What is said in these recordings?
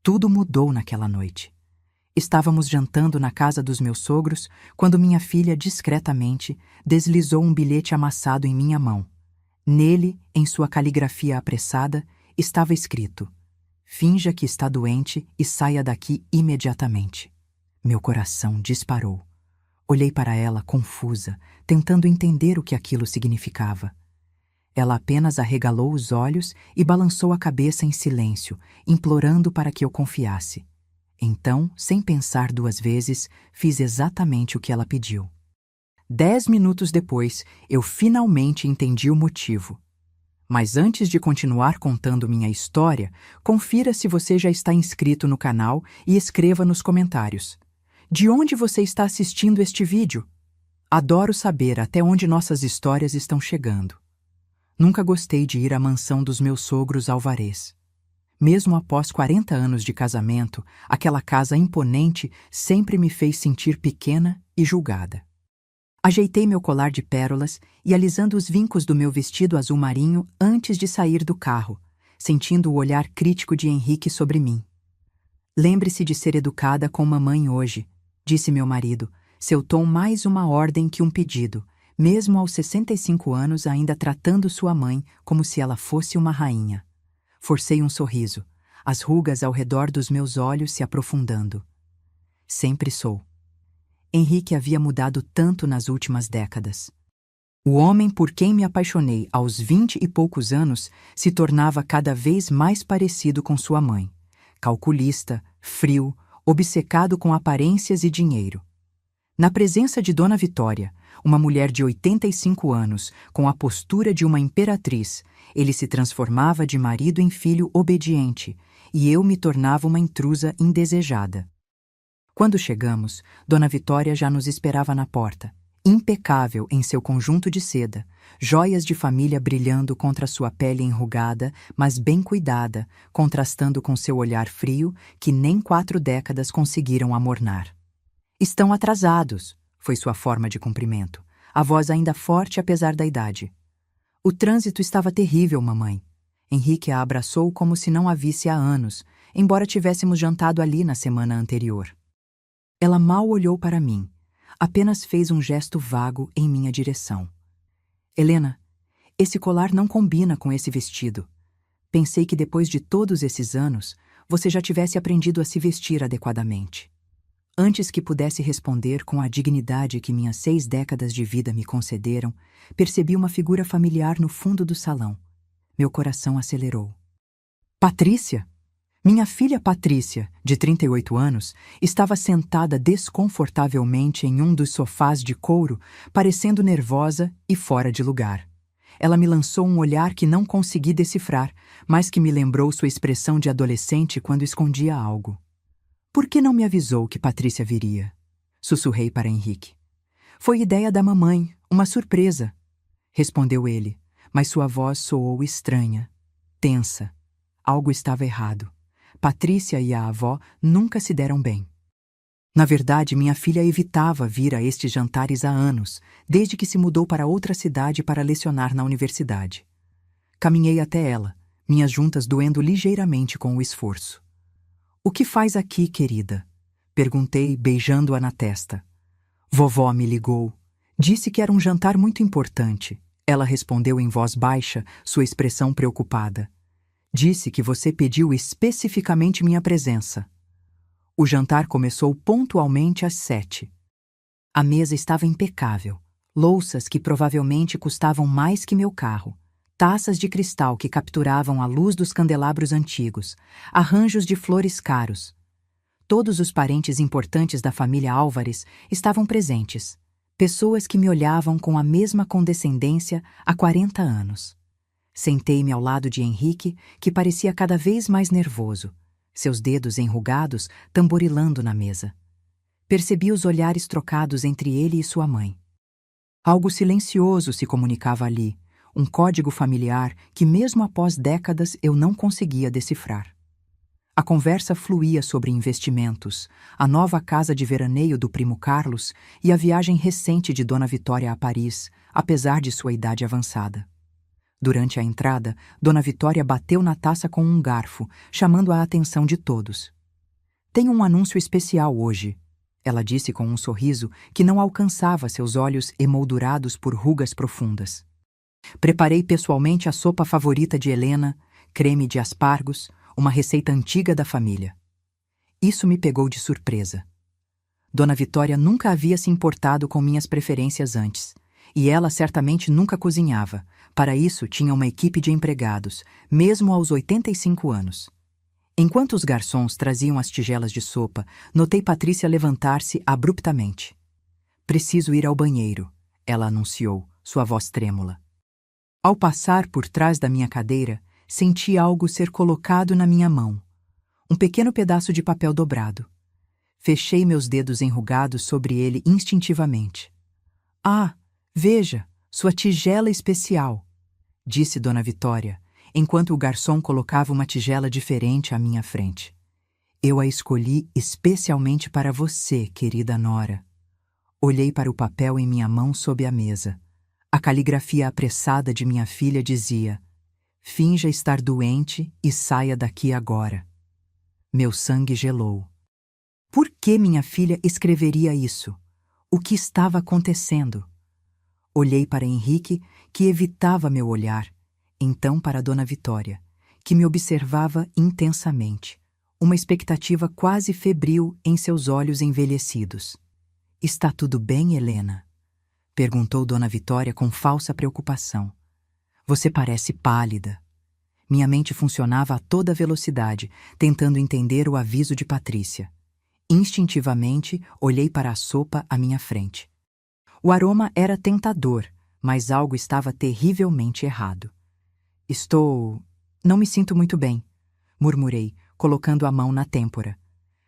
Tudo mudou naquela noite. Estávamos jantando na casa dos meus sogros quando minha filha, discretamente, deslizou um bilhete amassado em minha mão. Nele, em sua caligrafia apressada, estava escrito: "Finja que está doente e saia daqui imediatamente." Meu coração disparou. Olhei para ela, confusa, tentando entender o que aquilo significava. Ela apenas arregalou os olhos e balançou a cabeça em silêncio, implorando para que eu confiasse. Então, sem pensar duas vezes, fiz exatamente o que ela pediu. 10 minutos depois, eu finalmente entendi o motivo. Mas antes de continuar contando minha história, confira se você já está inscrito no canal e escreva nos comentários: de onde você está assistindo este vídeo? Adoro saber até onde nossas histórias estão chegando. Nunca gostei de ir à mansão dos meus sogros Alvarez. Mesmo após 40 anos de casamento, aquela casa imponente sempre me fez sentir pequena e julgada. Ajeitei meu colar de pérolas e alisando os vincos do meu vestido azul marinho antes de sair do carro, sentindo o olhar crítico de Henrique sobre mim. "Lembre-se de ser educada com mamãe hoje", disse meu marido, seu tom mais uma ordem que um pedido, mesmo aos 65 anos ainda tratando sua mãe como se ela fosse uma rainha. Forcei um sorriso, as rugas ao redor dos meus olhos se aprofundando. Sempre sou. Henrique havia mudado tanto nas últimas décadas. O homem por quem me apaixonei aos 20 e poucos anos se tornava cada vez mais parecido com sua mãe, calculista, frio, obcecado com aparências e dinheiro. Na presença de Dona Vitória, uma mulher de 85 anos, com a postura de uma imperatriz, ele se transformava de marido em filho obediente, e eu me tornava uma intrusa indesejada. Quando chegamos, Dona Vitória já nos esperava na porta, impecável em seu conjunto de seda, joias de família brilhando contra sua pele enrugada, mas bem cuidada, contrastando com seu olhar frio que nem 4 décadas conseguiram amornar. "Estão atrasados", foi sua forma de cumprimento, a voz ainda forte apesar da idade. "O trânsito estava terrível, mamãe." Henrique a abraçou como se não a visse há anos, embora tivéssemos jantado ali na semana anterior. Ela mal olhou para mim, apenas fez um gesto vago em minha direção. "Helena, esse colar não combina com esse vestido. Pensei que depois de todos esses anos, você já tivesse aprendido a se vestir adequadamente." Antes que pudesse responder com a dignidade que minhas 6 décadas de vida me concederam, percebi uma figura familiar no fundo do salão. Meu coração acelerou. Patrícia! Minha filha Patrícia, de 38 anos, estava sentada desconfortavelmente em um dos sofás de couro, parecendo nervosa e fora de lugar. Ela me lançou um olhar que não consegui decifrar, mas que me lembrou sua expressão de adolescente quando escondia algo. "Por que não me avisou que Patrícia viria?" Sussurrei para Henrique. "Foi ideia da mamãe, uma surpresa", respondeu ele, mas sua voz soou estranha, tensa. Algo estava errado. Patrícia e a avó nunca se deram bem. Na verdade, minha filha evitava vir a estes jantares há anos, desde que se mudou para outra cidade para lecionar na universidade. Caminhei até ela, minhas juntas doendo ligeiramente com o esforço. "O que faz aqui, querida?" perguntei, beijando-a na testa. "Vovó me ligou. Disse que era um jantar muito importante." Ela respondeu em voz baixa, sua expressão preocupada. "Disse que você pediu especificamente minha presença." O jantar começou pontualmente às 7. A mesa estava impecável. Louças que provavelmente custavam mais que meu carro. Taças de cristal que capturavam a luz dos candelabros antigos. Arranjos de flores caros. Todos os parentes importantes da família Álvares estavam presentes. Pessoas que me olhavam com a mesma condescendência há 40 anos. Sentei-me ao lado de Henrique, que parecia cada vez mais nervoso, seus dedos enrugados tamborilando na mesa. Percebi os olhares trocados entre ele e sua mãe. Algo silencioso se comunicava ali, um código familiar que mesmo após décadas eu não conseguia decifrar. A conversa fluía sobre investimentos, a nova casa de veraneio do primo Carlos e a viagem recente de Dona Vitória a Paris, apesar de sua idade avançada. Durante a entrada, Dona Vitória bateu na taça com um garfo, chamando a atenção de todos. Tenho um anúncio especial hoje, ela disse com um sorriso que não alcançava seus olhos emoldurados por rugas profundas. Preparei pessoalmente a sopa favorita de Helena, creme de aspargos, uma receita antiga da família. Isso me pegou de surpresa. Dona Vitória nunca havia se importado com minhas preferências antes, e ela certamente nunca cozinhava. Para isso, tinha uma equipe de empregados, mesmo aos 85 anos. Enquanto os garçons traziam as tigelas de sopa, notei Patrícia levantar-se abruptamente. Preciso ir ao banheiro, ela anunciou, sua voz trêmula. Ao passar por trás da minha cadeira, senti algo ser colocado na minha mão. Um pequeno pedaço de papel dobrado. Fechei meus dedos enrugados sobre ele instintivamente. Ah, veja, sua tigela especial, disse Dona Vitória, enquanto o garçom colocava uma tigela diferente à minha frente. Eu a escolhi especialmente para você, querida Nora. Olhei para o papel em minha mão sob a mesa. A caligrafia apressada de minha filha dizia: finja estar doente e saia daqui agora. Meu sangue gelou. Por que minha filha escreveria isso? O que estava acontecendo? Olhei para Henrique, que evitava meu olhar, então para Dona Vitória, que me observava intensamente, uma expectativa quase febril em seus olhos envelhecidos. Está tudo bem, Helena? Perguntou Dona Vitória com falsa preocupação. Você parece pálida. Minha mente funcionava a toda velocidade, tentando entender o aviso de Patrícia. Instintivamente, olhei para a sopa à minha frente. O aroma era tentador, mas algo estava terrivelmente errado. Não me sinto muito bem, murmurei, colocando a mão na têmpora.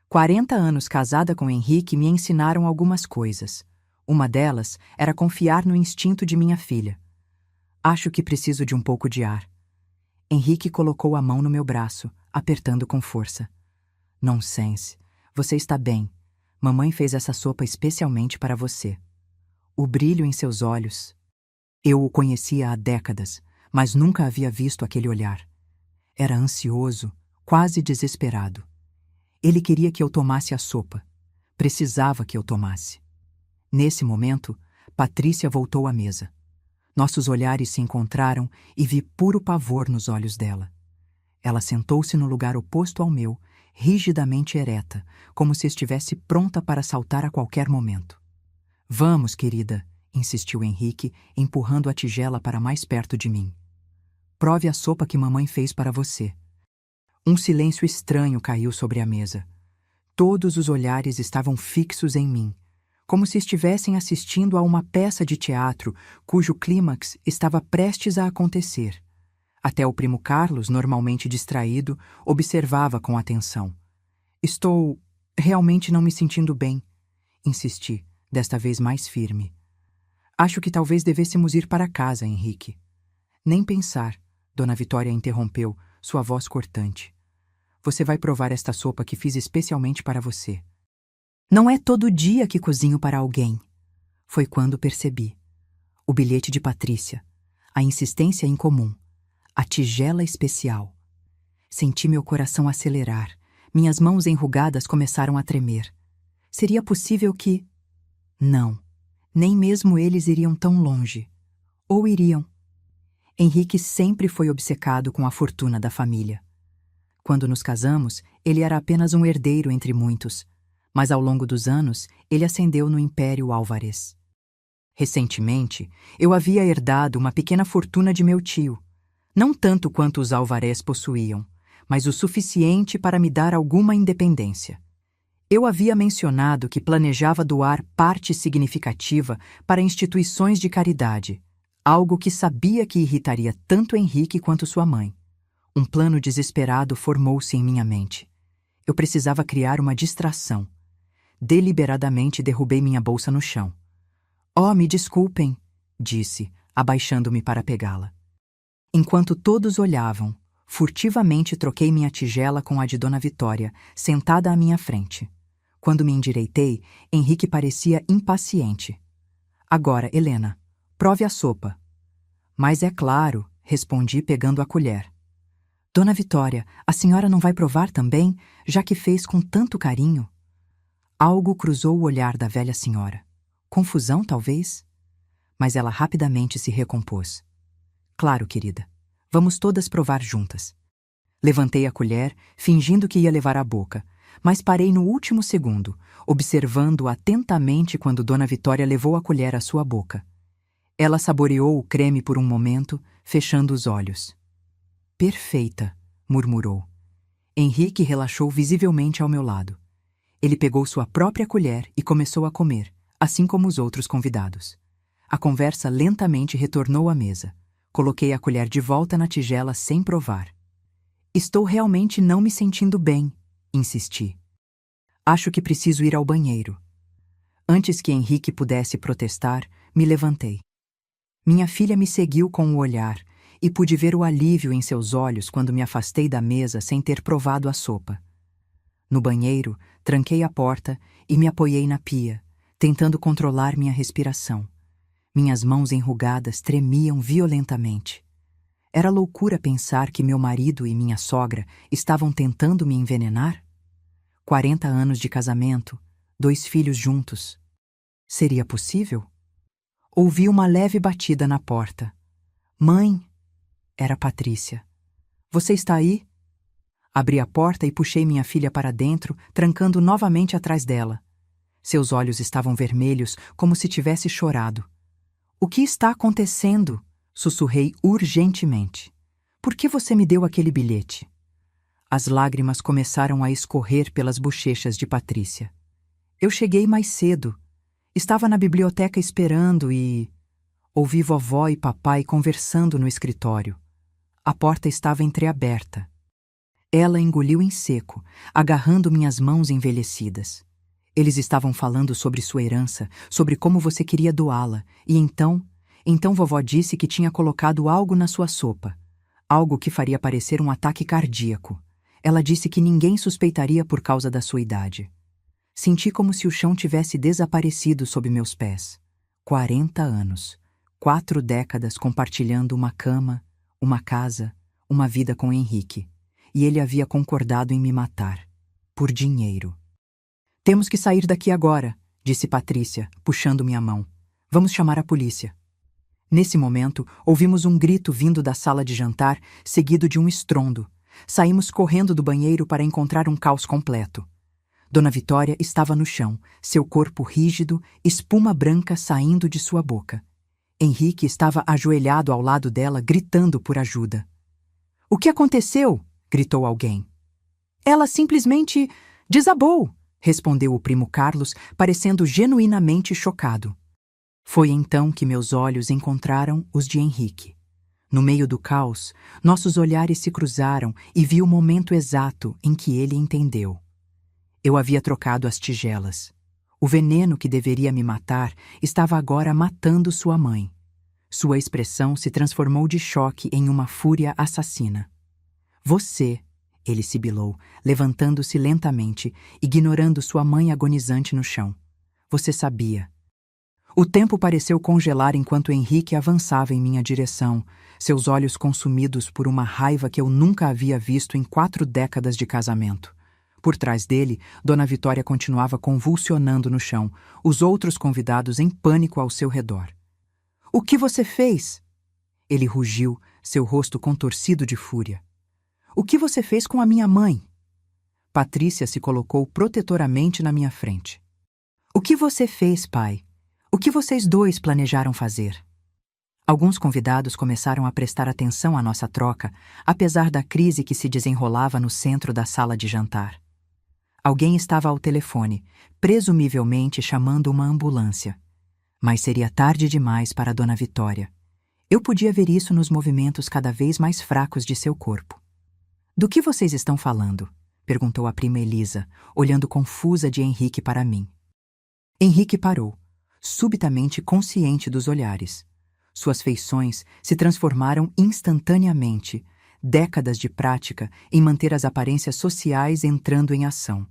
40 anos casada com Henrique me ensinaram algumas coisas. Uma delas era confiar no instinto de minha filha. Acho que preciso de um pouco de ar. Henrique colocou a mão no meu braço, apertando com força. Nonsense. Você está bem. Mamãe fez essa sopa especialmente para você. O brilho em seus olhos. Eu o conhecia há décadas, mas nunca havia visto aquele olhar. Era ansioso, quase desesperado. Ele queria que eu tomasse a sopa. Precisava que eu tomasse. Nesse momento, Patrícia voltou à mesa. Nossos olhares se encontraram e vi puro pavor nos olhos dela. Ela sentou-se no lugar oposto ao meu, rigidamente ereta, como se estivesse pronta para saltar a qualquer momento. Vamos, querida, insistiu Henrique, empurrando a tigela para mais perto de mim. Prove a sopa que mamãe fez para você. Um silêncio estranho caiu sobre a mesa. Todos os olhares estavam fixos em mim, como se estivessem assistindo a uma peça de teatro cujo clímax estava prestes a acontecer. Até o primo Carlos, normalmente distraído, observava com atenção. Estou realmente não me sentindo bem, insisti, desta vez mais firme. Acho que talvez devêssemos ir para casa, Henrique. Nem pensar, Dona Vitória interrompeu, sua voz cortante. Você vai provar esta sopa que fiz especialmente para você. Não é todo dia que cozinho para alguém. Foi quando percebi. O bilhete de Patrícia, a insistência incomum, a tigela especial. Senti meu coração acelerar, minhas mãos enrugadas começaram a tremer. Seria possível que... Não, nem mesmo eles iriam tão longe. Ou iriam. Henrique sempre foi obcecado com a fortuna da família. Quando nos casamos, ele era apenas um herdeiro entre muitos, mas ao longo dos anos, ele ascendeu no Império Álvarez. Recentemente, eu havia herdado uma pequena fortuna de meu tio, não tanto quanto os Álvarez possuíam, mas o suficiente para me dar alguma independência. Eu havia mencionado que planejava doar parte significativa para instituições de caridade, algo que sabia que irritaria tanto Henrique quanto sua mãe. Um plano desesperado formou-se em minha mente. Eu precisava criar uma distração. Deliberadamente derrubei minha bolsa no chão. Oh, me desculpem, disse, abaixando-me para pegá-la. Enquanto todos olhavam, furtivamente troquei minha tigela com a de Dona Vitória, sentada à minha frente. Quando me endireitei, Henrique parecia impaciente. Agora, Helena, prove a sopa. Mas é claro, respondi pegando a colher. Dona Vitória, a senhora não vai provar também, já que fez com tanto carinho? Algo cruzou o olhar da velha senhora. Confusão, talvez? Mas ela rapidamente se recompôs. Claro, querida. Vamos todas provar juntas. Levantei a colher, fingindo que ia levar à boca, mas parei no último segundo, observando atentamente quando Dona Vitória levou a colher à sua boca. Ela saboreou o creme por um momento, fechando os olhos. Perfeita, murmurou. Henrique relaxou visivelmente ao meu lado. Ele pegou sua própria colher e começou a comer, assim como os outros convidados. A conversa lentamente retornou à mesa. Coloquei a colher de volta na tigela sem provar. Estou realmente não me sentindo bem, insisti. Acho que preciso ir ao banheiro. Antes que Henrique pudesse protestar, me levantei. Minha filha me seguiu com o olhar e pude ver o alívio em seus olhos quando me afastei da mesa sem ter provado a sopa. No banheiro, tranquei a porta e me apoiei na pia, tentando controlar minha respiração. Minhas mãos enrugadas tremiam violentamente. Era loucura pensar que meu marido e minha sogra estavam tentando me envenenar? 40 anos de casamento, 2 filhos juntos. Seria possível? Ouvi uma leve batida na porta. Mãe! Era Patrícia. Você está aí? Abri a porta e puxei minha filha para dentro, trancando novamente atrás dela. Seus olhos estavam vermelhos, como se tivesse chorado. O que está acontecendo? Sussurrei urgentemente. Por que você me deu aquele bilhete? As lágrimas começaram a escorrer pelas bochechas de Patrícia. Eu cheguei mais cedo. Estava na biblioteca esperando e... ouvi vovó e papai conversando no escritório. A porta estava entreaberta. Ela engoliu em seco, agarrando minhas mãos envelhecidas. Eles estavam falando sobre sua herança, sobre como você queria doá-la, e então vovó disse que tinha colocado algo na sua sopa, algo que faria parecer um ataque cardíaco. Ela disse que ninguém suspeitaria por causa da sua idade. Senti como se o chão tivesse desaparecido sob meus pés. 40 anos, 4 décadas compartilhando uma cama, uma casa, uma vida com Henrique. E ele havia concordado em me matar. Por dinheiro. Temos que sair daqui agora, disse Patrícia, puxando minha mão. Vamos chamar a polícia. Nesse momento, ouvimos um grito vindo da sala de jantar, seguido de um estrondo. Saímos correndo do banheiro para encontrar um caos completo. Dona Vitória estava no chão, seu corpo rígido, espuma branca saindo de sua boca. Henrique estava ajoelhado ao lado dela, gritando por ajuda. O que aconteceu? Gritou alguém. Ela simplesmente desabou, respondeu o primo Carlos, parecendo genuinamente chocado. Foi então que meus olhos encontraram os de Henrique. No meio do caos, nossos olhares se cruzaram e vi o momento exato em que ele entendeu. Eu havia trocado as tigelas. O veneno que deveria me matar estava agora matando sua mãe. Sua expressão se transformou de choque em uma fúria assassina. Você, ele sibilou, levantando-se lentamente, ignorando sua mãe agonizante no chão. Você sabia. O tempo pareceu congelar enquanto Henrique avançava em minha direção, seus olhos consumidos por uma raiva que eu nunca havia visto em 4 décadas de casamento. Por trás dele, Dona Vitória continuava convulsionando no chão, os outros convidados em pânico ao seu redor. O que você fez? Ele rugiu, seu rosto contorcido de fúria. O que você fez com a minha mãe? Patrícia se colocou protetoramente na minha frente. O que você fez, pai? O que vocês dois planejaram fazer? Alguns convidados começaram a prestar atenção à nossa troca, apesar da crise que se desenrolava no centro da sala de jantar. Alguém estava ao telefone, presumivelmente chamando uma ambulância. Mas seria tarde demais para Dona Vitória. Eu podia ver isso nos movimentos cada vez mais fracos de seu corpo. Do que vocês estão falando? Perguntou a prima Elisa, olhando confusa de Henrique para mim. Henrique parou, subitamente consciente dos olhares. Suas feições se transformaram instantaneamente, décadas de prática em manter as aparências sociais entrando em ação.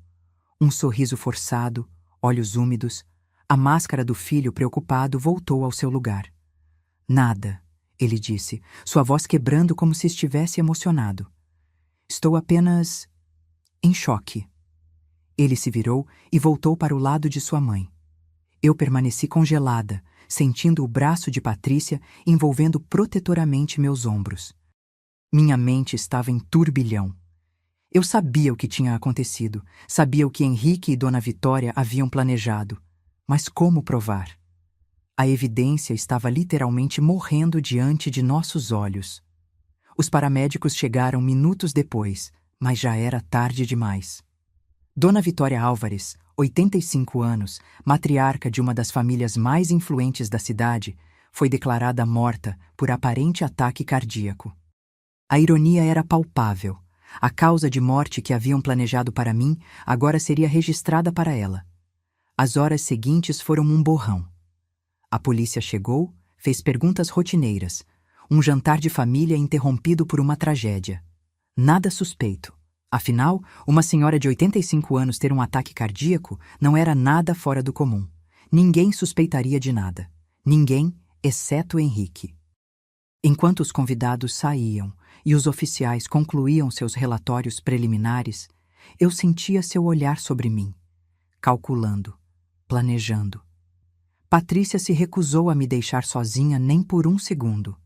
Um sorriso forçado, olhos úmidos, a máscara do filho preocupado voltou ao seu lugar. Nada, ele disse, sua voz quebrando como se estivesse emocionado. Estou apenas em choque. Ele se virou e voltou para o lado de sua mãe. Eu permaneci congelada, sentindo o braço de Patrícia envolvendo protetoramente meus ombros. Minha mente estava em turbilhão. Eu sabia o que tinha acontecido, sabia o que Henrique e Dona Vitória haviam planejado. Mas como provar? A evidência estava literalmente morrendo diante de nossos olhos. Os paramédicos chegaram minutos depois, mas já era tarde demais. Dona Vitória Álvares, 85 anos, matriarca de uma das famílias mais influentes da cidade, foi declarada morta por aparente ataque cardíaco. A ironia era palpável. A causa de morte que haviam planejado para mim agora seria registrada para ela. As horas seguintes foram um borrão. A polícia chegou, fez perguntas rotineiras. Um jantar de família interrompido por uma tragédia. Nada suspeito. Afinal, uma senhora de 85 anos ter um ataque cardíaco não era nada fora do comum. Ninguém suspeitaria de nada. Ninguém, exceto Henrique. Enquanto os convidados saíam e os oficiais concluíam seus relatórios preliminares, eu sentia seu olhar sobre mim, calculando, planejando. Patrícia se recusou a me deixar sozinha nem por um segundo.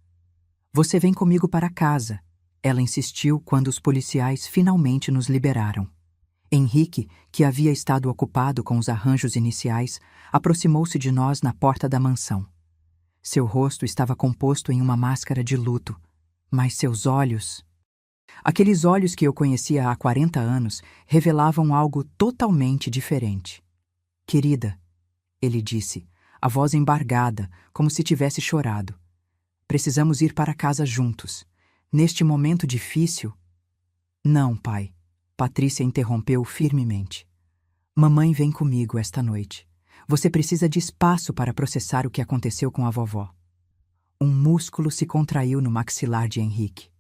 Você vem comigo para casa, ela insistiu quando os policiais finalmente nos liberaram. Henrique, que havia estado ocupado com os arranjos iniciais, aproximou-se de nós na porta da mansão. Seu rosto estava composto em uma máscara de luto, mas seus olhos... Aqueles olhos que eu conhecia há 40 anos revelavam algo totalmente diferente. Querida, ele disse, a voz embargada, como se tivesse chorado. Precisamos ir para casa juntos. Neste momento difícil... Não, pai, Patrícia interrompeu firmemente. Mamãe vem comigo esta noite. Você precisa de espaço para processar o que aconteceu com a vovó. Um músculo se contraiu no maxilar de Henrique.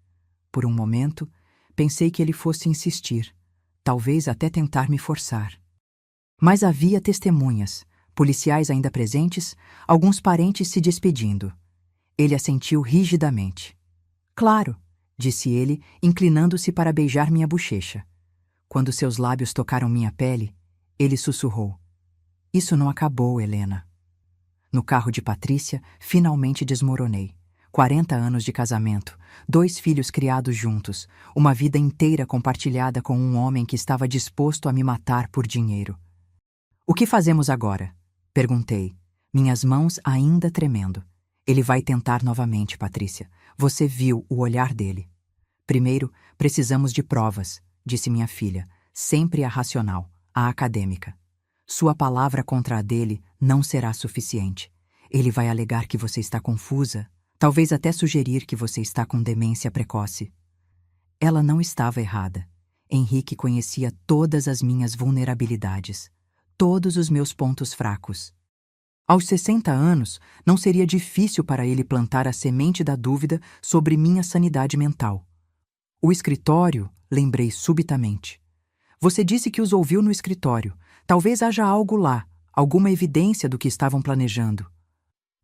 Por um momento, pensei que ele fosse insistir, talvez até tentar me forçar. Mas havia testemunhas, policiais ainda presentes, alguns parentes se despedindo. Ele assentiu rigidamente. Claro, disse ele, inclinando-se para beijar minha bochecha. Quando seus lábios tocaram minha pele, ele sussurrou. Isso não acabou, Helena. No carro de Patrícia, finalmente desmoronei. 40 anos de casamento, 2 filhos criados juntos, uma vida inteira compartilhada com um homem que estava disposto a me matar por dinheiro. O que fazemos agora? Perguntei, minhas mãos ainda tremendo. Ele vai tentar novamente, Patrícia. Você viu o olhar dele. Primeiro, precisamos de provas, disse minha filha, sempre a racional, a acadêmica. Sua palavra contra a dele não será suficiente. Ele vai alegar que você está confusa, talvez até sugerir que você está com demência precoce. Ela não estava errada. Henrique conhecia todas as minhas vulnerabilidades, todos os meus pontos fracos. Aos 60 anos, não seria difícil para ele plantar a semente da dúvida sobre minha sanidade mental. O escritório, lembrei subitamente. Você disse que os ouviu no escritório. Talvez haja algo lá, alguma evidência do que estavam planejando.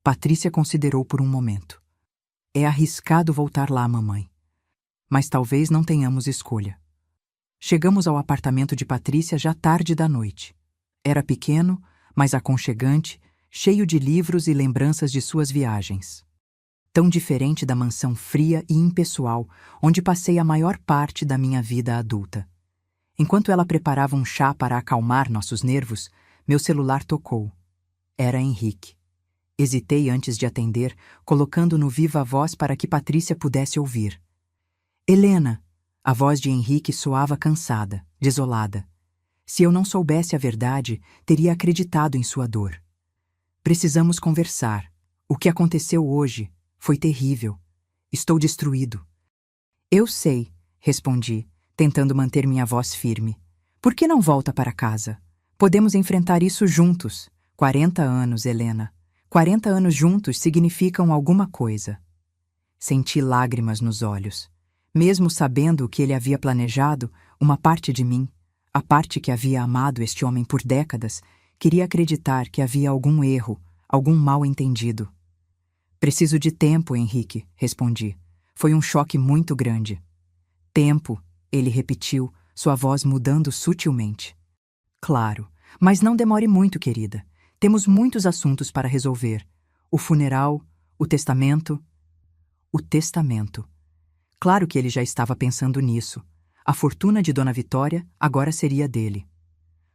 Patrícia considerou por um momento. É arriscado voltar lá, mamãe. Mas talvez não tenhamos escolha. Chegamos ao apartamento de Patrícia já tarde da noite. Era pequeno, mas aconchegante, cheio de livros e lembranças de suas viagens. Tão diferente da mansão fria e impessoal, onde passei a maior parte da minha vida adulta. Enquanto ela preparava um chá para acalmar nossos nervos, meu celular tocou. Era Henrique. Hesitei antes de atender, colocando no viva voz para que Patrícia pudesse ouvir. Helena! A voz de Henrique soava cansada, desolada. Se eu não soubesse a verdade, teria acreditado em sua dor. Precisamos conversar. O que aconteceu hoje foi terrível. Estou destruído. Eu sei, respondi, tentando manter minha voz firme. Por que não volta para casa? Podemos enfrentar isso juntos. 40 anos, Helena. 40 anos juntos significam alguma coisa. Senti lágrimas nos olhos. Mesmo sabendo o que ele havia planejado, uma parte de mim, a parte que havia amado este homem por décadas, queria acreditar que havia algum erro, algum mal-entendido. Preciso de tempo, Henrique, respondi. Foi um choque muito grande. Tempo, ele repetiu, sua voz mudando sutilmente. Claro, mas não demore muito, querida. Temos muitos assuntos para resolver. O funeral, o testamento. O testamento. Claro que ele já estava pensando nisso. A fortuna de Dona Vitória agora seria dele.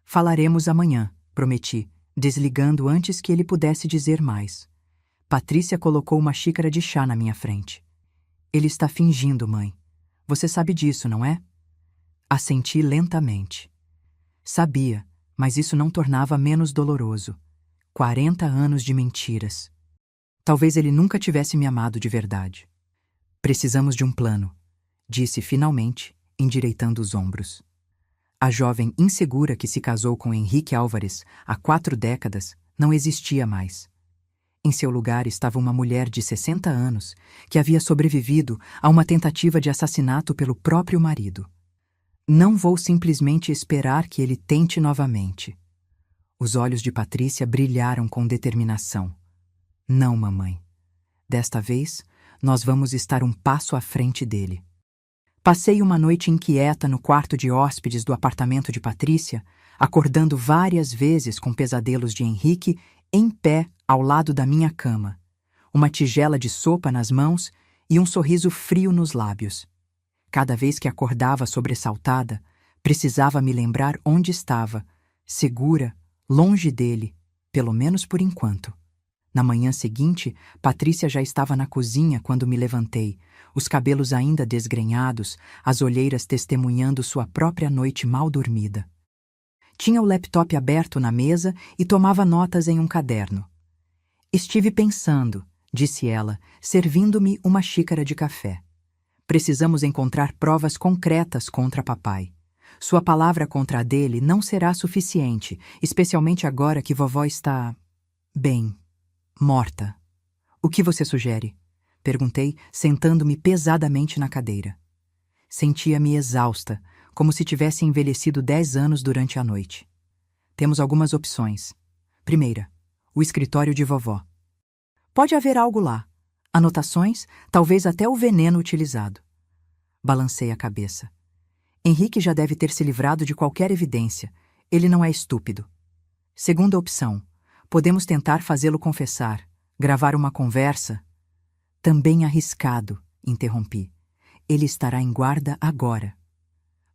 Falaremos amanhã, prometi, desligando antes que ele pudesse dizer mais. Patrícia colocou uma xícara de chá na minha frente. Ele está fingindo, mãe. Você sabe disso, não é? Assenti lentamente. Sabia, mas isso não tornava menos doloroso. 40 anos de mentiras. Talvez ele nunca tivesse me amado de verdade. Precisamos de um plano, disse finalmente, endireitando os ombros. A jovem insegura que se casou com Henrique Álvares há 4 décadas não existia mais. Em seu lugar estava uma mulher de 60 anos que havia sobrevivido a uma tentativa de assassinato pelo próprio marido. Não vou simplesmente esperar que ele tente novamente. Os olhos de Patrícia brilharam com determinação. Não, mamãe. Desta vez, nós vamos estar um passo à frente dele. Passei uma noite inquieta no quarto de hóspedes do apartamento de Patrícia, acordando várias vezes com pesadelos de Henrique em pé ao lado da minha cama, uma tigela de sopa nas mãos e um sorriso frio nos lábios. Cada vez que acordava sobressaltada, precisava me lembrar onde estava, segura, longe dele, pelo menos por enquanto. Na manhã seguinte, Patrícia já estava na cozinha quando me levantei, os cabelos ainda desgrenhados, as olheiras testemunhando sua própria noite mal dormida. Tinha o laptop aberto na mesa e tomava notas em um caderno. Estive pensando, disse ela, servindo-me uma xícara de café. Precisamos encontrar provas concretas contra papai. Sua palavra contra a dele não será suficiente, especialmente agora que vovó está... bem, morta. O que você sugere? Perguntei, sentando-me pesadamente na cadeira. Sentia-me exausta, como se tivesse envelhecido 10 anos durante a noite. Temos algumas opções. Primeira, o escritório de vovó. Pode haver algo lá. Anotações, talvez até o veneno utilizado. Balancei a cabeça. Henrique já deve ter se livrado de qualquer evidência. Ele não é estúpido. Segunda opção, podemos tentar fazê-lo confessar, gravar uma conversa. Também arriscado, interrompi. Ele estará em guarda agora.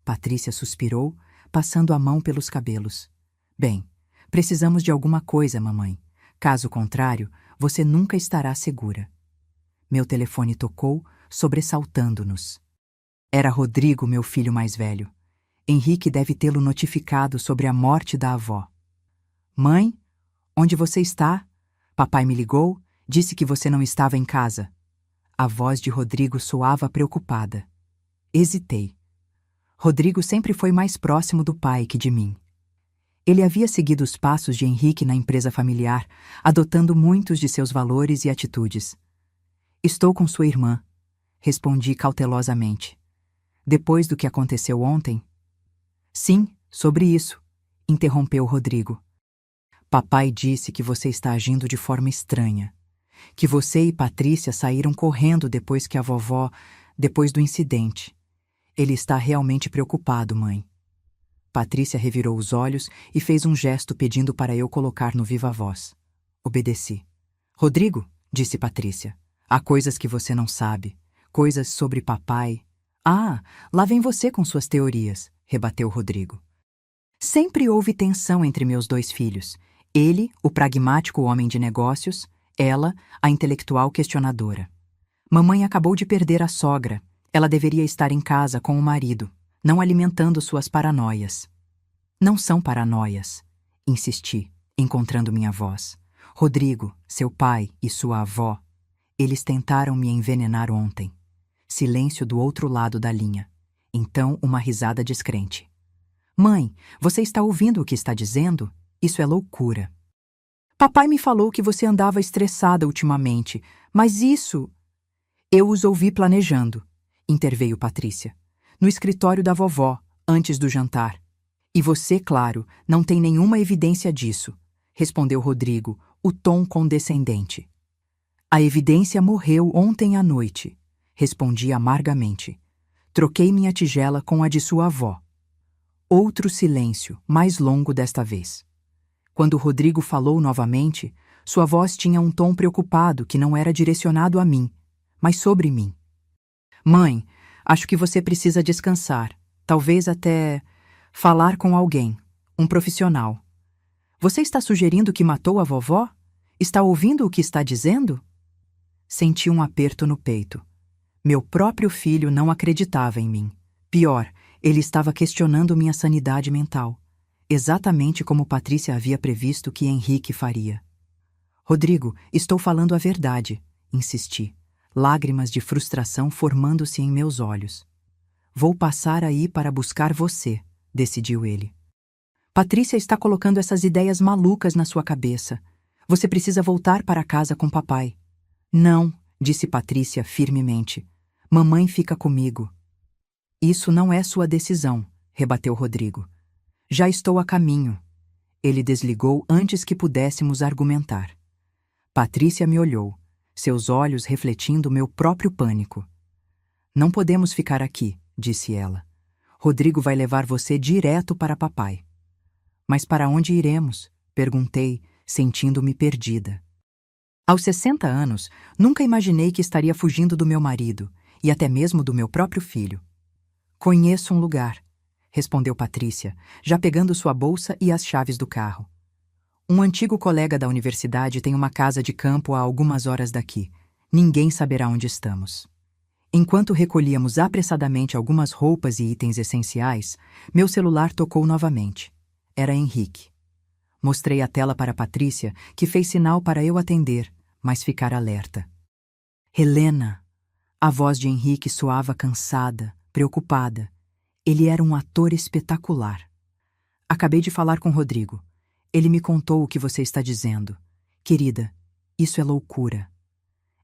Patrícia suspirou, passando a mão pelos cabelos. Bem, precisamos de alguma coisa, mamãe. Caso contrário, você nunca estará segura. Meu telefone tocou, sobressaltando-nos. Era Rodrigo, meu filho mais velho. Henrique deve tê-lo notificado sobre a morte da avó. Mãe, onde você está? Papai me ligou, disse que você não estava em casa. A voz de Rodrigo soava preocupada. Hesitei. Rodrigo sempre foi mais próximo do pai que de mim. Ele havia seguido os passos de Henrique na empresa familiar, adotando muitos de seus valores e atitudes. Estou com sua irmã, respondi cautelosamente. Depois do que aconteceu ontem? Sim, sobre isso, interrompeu Rodrigo. Papai disse que você está agindo de forma estranha, que você e Patrícia saíram correndo depois que a vovó, depois do incidente. Ele está realmente preocupado, mãe. Patrícia revirou os olhos e fez um gesto pedindo para eu colocar no viva-voz. Obedeci. Rodrigo, disse Patrícia, há coisas que você não sabe, coisas sobre papai. Ah, lá vem você com suas teorias, rebateu Rodrigo. Sempre houve tensão entre meus 2 filhos. Ele, o pragmático homem de negócios, ela, a intelectual questionadora. Mamãe acabou de perder a sogra. Ela deveria estar em casa com o marido, não alimentando suas paranoias. Não são paranoias, insisti, encontrando minha voz. Rodrigo, seu pai e sua avó, eles tentaram me envenenar ontem. Silêncio do outro lado da linha. Então, uma risada descrente. Mãe, você está ouvindo o que está dizendo? Isso é loucura. Papai me falou que você andava estressada ultimamente, mas isso... Eu os ouvi planejando, interveio Patrícia. No escritório da vovó, antes do jantar. E você, claro, não tem nenhuma evidência disso, respondeu Rodrigo, o tom condescendente. A evidência morreu ontem à noite, respondi amargamente. Troquei minha tigela com a de sua avó. Outro silêncio, mais longo desta vez. Quando Rodrigo falou novamente, sua voz tinha um tom preocupado que não era direcionado a mim, mas sobre mim. Mãe, acho que você precisa descansar, talvez até falar com alguém, um profissional. Você está sugerindo que matou a vovó? Está ouvindo o que está dizendo? Senti um aperto no peito. Meu próprio filho não acreditava em mim. Pior, ele estava questionando minha sanidade mental, exatamente como Patrícia havia previsto que Henrique faria. Rodrigo, estou falando a verdade, insisti, lágrimas de frustração formando-se em meus olhos. Vou passar aí para buscar você, decidiu ele. Patrícia está colocando essas ideias malucas na sua cabeça. Você precisa voltar para casa com papai. Não, disse Patrícia firmemente. Mamãe fica comigo. Isso não é sua decisão, rebateu Rodrigo. Já estou a caminho. Ele desligou antes que pudéssemos argumentar. Patrícia me olhou, seus olhos refletindo meu próprio pânico. Não podemos ficar aqui, disse ela. Rodrigo vai levar você direto para papai. Mas para onde iremos? Perguntei, sentindo-me perdida. Aos 60 anos, nunca imaginei que estaria fugindo do meu marido e até mesmo do meu próprio filho. Conheço um lugar, respondeu Patrícia, já pegando sua bolsa e as chaves do carro. Um antigo colega da universidade tem uma casa de campo a algumas horas daqui. Ninguém saberá onde estamos. Enquanto recolhíamos apressadamente algumas roupas e itens essenciais, meu celular tocou novamente. Era Henrique. Mostrei a tela para Patrícia, que fez sinal para eu atender, mas ficar alerta. Helena! A voz de Henrique soava cansada, preocupada. Ele era um ator espetacular. Acabei de falar com Rodrigo. Ele me contou o que você está dizendo. Querida, isso é loucura.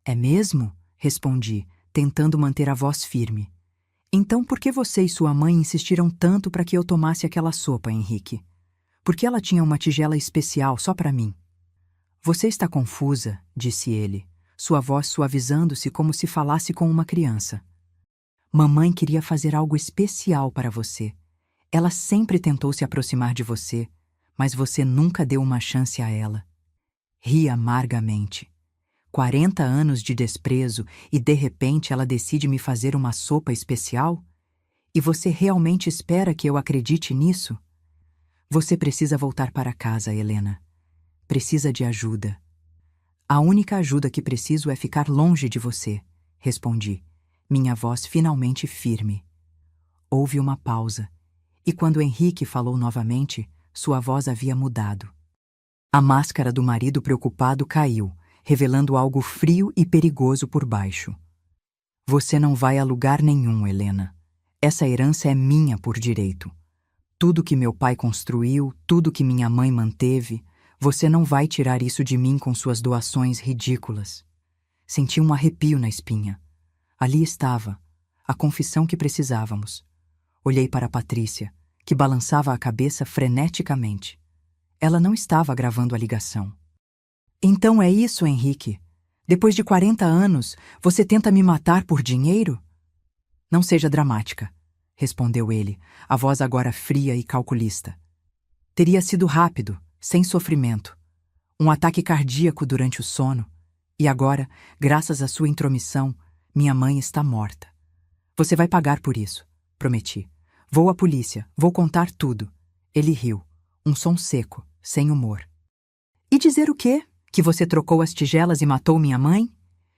É mesmo? Respondi, tentando manter a voz firme. Então por que você e sua mãe insistiram tanto para que eu tomasse aquela sopa, Henrique? Porque ela tinha uma tigela especial só para mim. Você está confusa, disse ele, sua voz suavizando-se como se falasse com uma criança. Mamãe queria fazer algo especial para você. Ela sempre tentou se aproximar de você, mas você nunca deu uma chance a ela. Ri amargamente. 40 anos de desprezo e de repente ela decide me fazer uma sopa especial? E você realmente espera que eu acredite nisso? Você precisa voltar para casa, Helena. Precisa de ajuda. A única ajuda que preciso é ficar longe de você, respondi, minha voz finalmente firme. Houve uma pausa, e quando Henrique falou novamente, sua voz havia mudado. A máscara do marido preocupado caiu, revelando algo frio e perigoso por baixo. Você não vai a lugar nenhum, Helena. Essa herança é minha por direito. Tudo que meu pai construiu, tudo que minha mãe manteve, você não vai tirar isso de mim com suas doações ridículas. Senti um arrepio na espinha. Ali estava, a confissão que precisávamos. Olhei para Patrícia, que balançava a cabeça freneticamente. Ela não estava gravando a ligação. Então é isso, Henrique? Depois de 40 anos, você tenta me matar por dinheiro? Não seja dramática, respondeu ele, a voz agora fria e calculista. Teria sido rápido, sem sofrimento. Um ataque cardíaco durante o sono. E agora, graças à sua intromissão, minha mãe está morta. Você vai pagar por isso, prometi. Vou à polícia, vou contar tudo. Ele riu, um som seco, sem humor. E dizer o quê? Que você trocou as tigelas e matou minha mãe?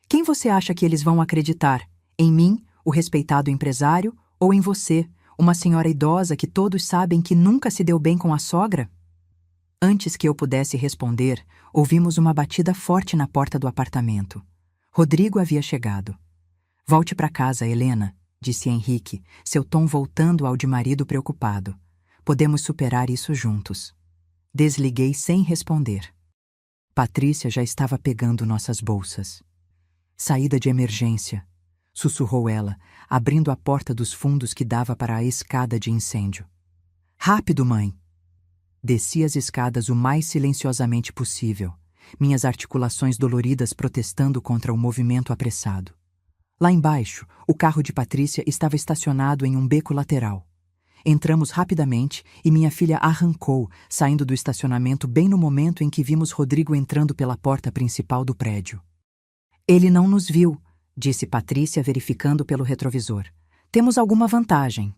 Quem você acha que eles vão acreditar? Em mim, o respeitado empresário, ou em você, uma senhora idosa que todos sabem que nunca se deu bem com a sogra? Antes que eu pudesse responder, ouvimos uma batida forte na porta do apartamento. Rodrigo havia chegado. Volte para casa, Helena, disse Henrique, seu tom voltando ao de marido preocupado. Podemos superar isso juntos. Desliguei sem responder. Patrícia já estava pegando nossas bolsas. Saída de emergência, sussurrou ela, abrindo a porta dos fundos que dava para a escada de incêndio. Rápido, mãe! Desci as escadas o mais silenciosamente possível, minhas articulações doloridas protestando contra o movimento apressado. Lá embaixo, o carro de Patrícia estava estacionado em um beco lateral. Entramos rapidamente e minha filha arrancou, saindo do estacionamento bem no momento em que vimos Rodrigo entrando pela porta principal do prédio. Ele não nos viu, disse Patrícia verificando pelo retrovisor. Temos alguma vantagem.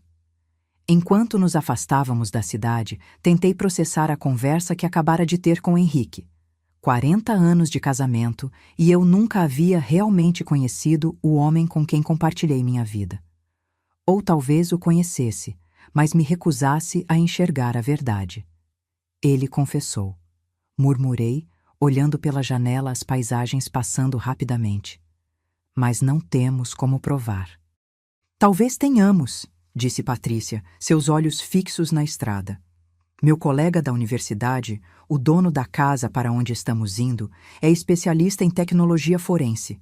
Enquanto nos afastávamos da cidade, tentei processar a conversa que acabara de ter com Henrique. 40 anos de casamento e eu nunca havia realmente conhecido o homem com quem compartilhei minha vida. Ou talvez o conhecesse, mas me recusasse a enxergar a verdade. Ele confessou. Murmurei, olhando pela janela as paisagens passando rapidamente. Mas não temos como provar. Talvez tenhamos, disse Patrícia, seus olhos fixos na estrada. Meu colega da universidade, o dono da casa para onde estamos indo, é especialista em tecnologia forense.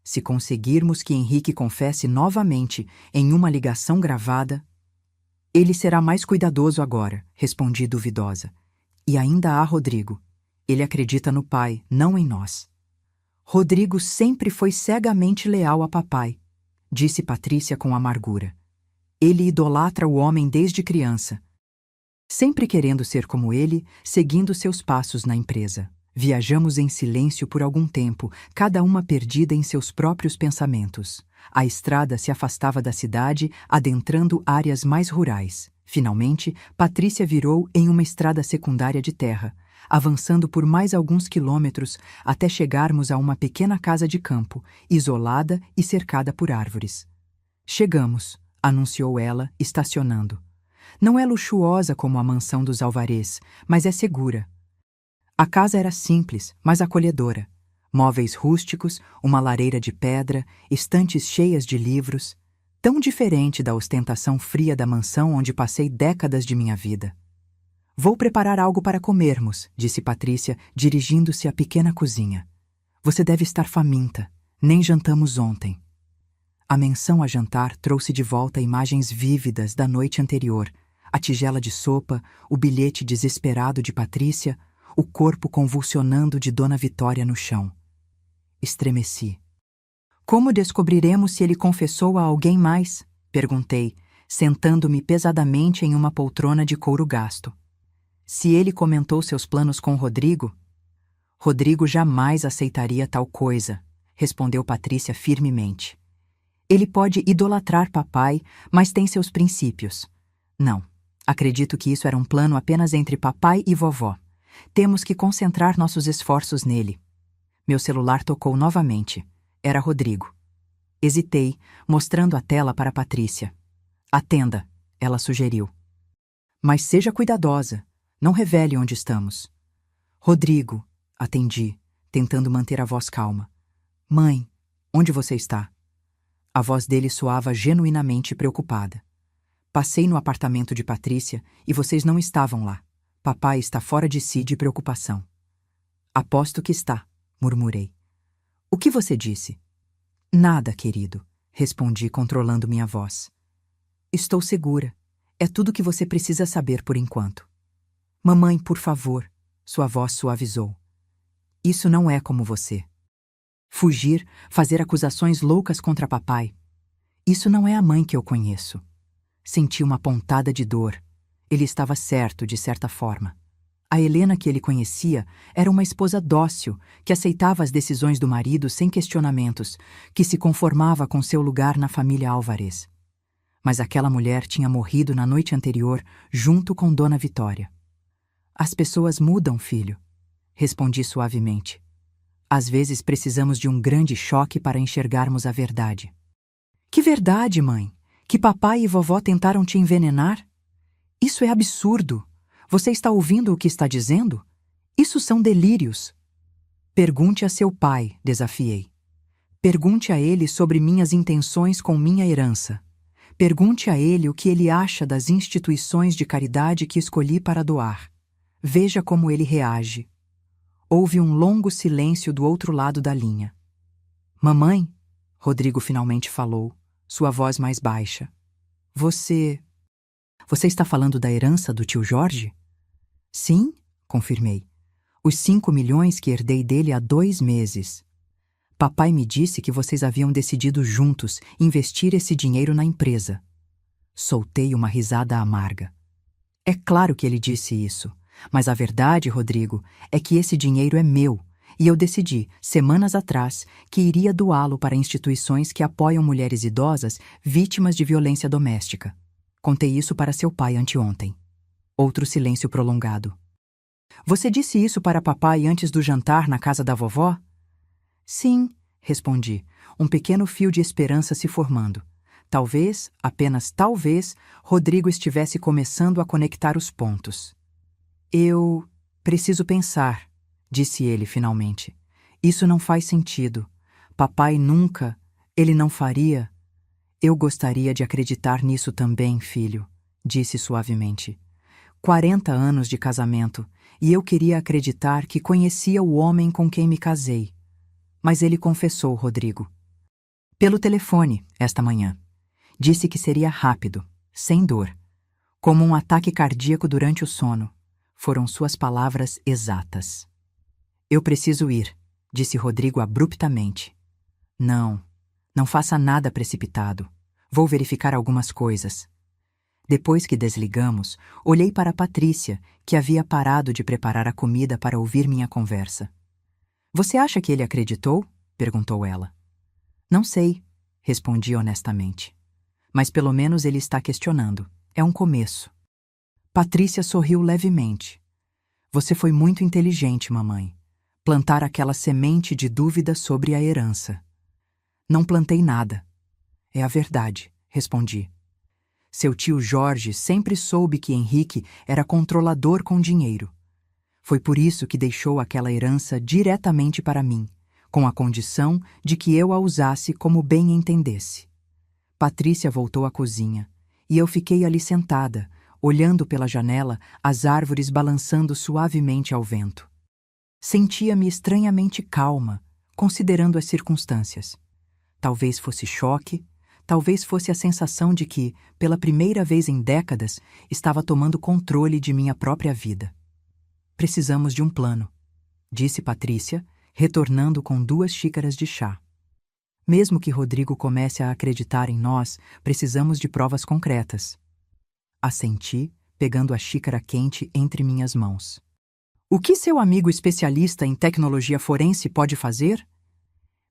Se conseguirmos que Henrique confesse novamente em uma ligação gravada... Ele será mais cuidadoso agora, respondi duvidosa. E ainda há Rodrigo. Ele acredita no pai, não em nós. Rodrigo sempre foi cegamente leal a papai, disse Patrícia com amargura. Ele idolatra o homem desde criança. Sempre querendo ser como ele, seguindo seus passos na empresa. Viajamos em silêncio por algum tempo, cada uma perdida em seus próprios pensamentos. A estrada se afastava da cidade, adentrando áreas mais rurais. Finalmente, Patrícia virou em uma estrada secundária de terra, avançando por mais alguns quilômetros até chegarmos a uma pequena casa de campo, isolada e cercada por árvores. Chegamos, anunciou ela, estacionando. Não é luxuosa como a mansão dos Alvarez, mas é segura. A casa era simples, mas acolhedora. Móveis rústicos, uma lareira de pedra, estantes cheias de livros, tão diferente da ostentação fria da mansão onde passei décadas de minha vida. Vou preparar algo para comermos, disse Patrícia, dirigindo-se à pequena cozinha. Você deve estar faminta. Nem jantamos ontem. A menção a jantar trouxe de volta imagens vívidas da noite anterior, a tigela de sopa, o bilhete desesperado de Patrícia, o corpo convulsionando de Dona Vitória no chão. Estremeci. Como descobriremos se ele confessou a alguém mais? Perguntei, sentando-me pesadamente em uma poltrona de couro gasto. Se ele comentou seus planos com Rodrigo? Rodrigo jamais aceitaria tal coisa, respondeu Patrícia firmemente. Ele pode idolatrar papai, mas tem seus princípios. Não, acredito que isso era um plano apenas entre papai e vovó. Temos que concentrar nossos esforços nele. Meu celular tocou novamente. Era Rodrigo. Hesitei, mostrando a tela para Patrícia. Atenda, ela sugeriu. Mas seja cuidadosa. Não revele onde estamos. Rodrigo, atendi, tentando manter a voz calma. Mãe, onde você está? A voz dele soava genuinamente preocupada. Passei no apartamento de Patrícia e vocês não estavam lá. Papai está fora de si de preocupação. Aposto que está, murmurei. O que você disse? Nada, querido, respondi controlando minha voz. Estou segura. É tudo que você precisa saber por enquanto. Mamãe, por favor, sua voz suavizou. Isso não é como você. Fugir, fazer acusações loucas contra papai. Isso não é a mãe que eu conheço. Senti uma pontada de dor. Ele estava certo, de certa forma. A Helena que ele conhecia era uma esposa dócil, que aceitava as decisões do marido sem questionamentos, que se conformava com seu lugar na família Álvarez. Mas aquela mulher tinha morrido na noite anterior, junto com Dona Vitória. As pessoas mudam, filho, respondi suavemente. Às vezes precisamos de um grande choque para enxergarmos a verdade. Que verdade, mãe? Que papai e vovó tentaram te envenenar? Isso é absurdo. Você está ouvindo o que está dizendo? Isso são delírios. Pergunte a seu pai, desafiei. Pergunte a ele sobre minhas intenções com minha herança. Pergunte a ele o que ele acha das instituições de caridade que escolhi para doar. Veja como ele reage. Houve um longo silêncio do outro lado da linha. Mamãe, Rodrigo finalmente falou, sua voz mais baixa. Você está falando da herança do tio Jorge? Sim, confirmei. Os 5 milhões que herdei dele há 2 meses. Papai me disse que vocês haviam decidido juntos investir esse dinheiro na empresa. Soltei uma risada amarga. É claro que ele disse isso, mas a verdade, Rodrigo, é que esse dinheiro é meu, e eu decidi, semanas atrás, que iria doá-lo para instituições que apoiam mulheres idosas vítimas de violência doméstica. Contei isso para seu pai anteontem. Outro silêncio prolongado. Você disse isso para papai antes do jantar na casa da vovó? Sim, respondi, um pequeno fio de esperança se formando. Talvez, apenas talvez, Rodrigo estivesse começando a conectar os pontos. Eu preciso pensar, disse ele finalmente. Isso não faz sentido. Papai nunca, ele não faria. Eu gostaria de acreditar nisso também, filho, disse suavemente. 40 anos de casamento, e eu queria acreditar que conhecia o homem com quem me casei. Mas ele confessou, Rodrigo. Pelo telefone, esta manhã. Disse que seria rápido, sem dor. Como um ataque cardíaco durante o sono. Foram suas palavras exatas. Eu preciso ir, disse Rodrigo abruptamente. Não faça nada precipitado. Vou verificar algumas coisas. Depois que desligamos, olhei para Patrícia, que havia parado de preparar a comida para ouvir minha conversa. Você acha que ele acreditou? Perguntou ela. Não sei, respondi honestamente. Mas pelo menos ele está questionando. É um começo. Patrícia sorriu levemente. Você foi muito inteligente, mamãe. Plantar aquela semente de dúvida sobre a herança. Não plantei nada. É a verdade, respondi. Seu tio Jorge sempre soube que Henrique era controlador com dinheiro. Foi por isso que deixou aquela herança diretamente para mim, com a condição de que eu a usasse como bem entendesse. Patrícia voltou à cozinha, e eu fiquei ali sentada, olhando pela janela as árvores balançando suavemente ao vento. Sentia-me estranhamente calma, considerando as circunstâncias. Talvez fosse choque, talvez fosse a sensação de que, pela primeira vez em décadas, estava tomando controle de minha própria vida. Precisamos de um plano, disse Patrícia, retornando com 2 xícaras de chá. Mesmo que Rodrigo comece a acreditar em nós, precisamos de provas concretas. Assenti, pegando a xícara quente entre minhas mãos. O que seu amigo especialista em tecnologia forense pode fazer?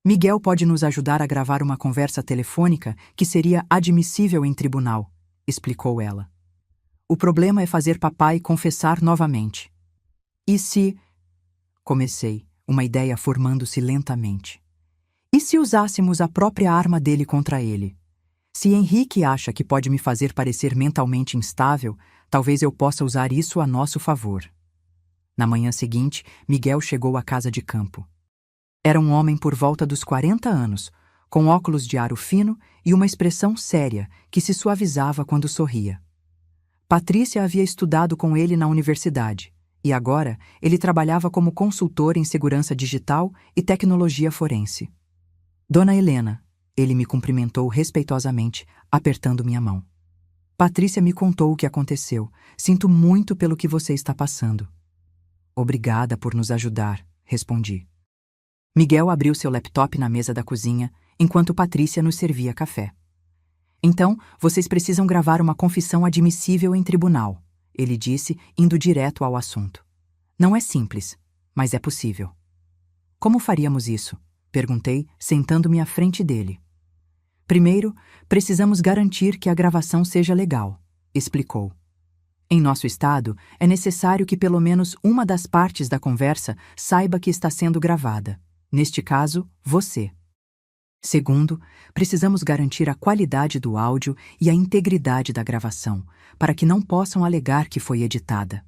Miguel pode nos ajudar a gravar uma conversa telefônica que seria admissível em tribunal, explicou ela. O problema é fazer papai confessar novamente. E se... Comecei, uma ideia formando-se lentamente. E se usássemos a própria arma dele contra ele? Se Henrique acha que pode me fazer parecer mentalmente instável, talvez eu possa usar isso a nosso favor. Na manhã seguinte, Miguel chegou à casa de campo. Era um homem por volta dos 40 anos, com óculos de aro fino e uma expressão séria que se suavizava quando sorria. Patrícia havia estudado com ele na universidade, e agora ele trabalhava como consultor em segurança digital e tecnologia forense. Dona Helena, ele me cumprimentou respeitosamente, apertando minha mão. Patrícia me contou o que aconteceu. Sinto muito pelo que você está passando. Obrigada por nos ajudar, respondi. Miguel abriu seu laptop na mesa da cozinha, enquanto Patrícia nos servia café. Então, vocês precisam gravar uma confissão admissível em tribunal, ele disse, indo direto ao assunto. Não é simples, mas é possível. Como faríamos isso? Perguntei, sentando-me à frente dele. Primeiro, precisamos garantir que a gravação seja legal, explicou. Em nosso estado, é necessário que pelo menos uma das partes da conversa saiba que está sendo gravada. Neste caso, você. Segundo, precisamos garantir a qualidade do áudio e a integridade da gravação, para que não possam alegar que foi editada.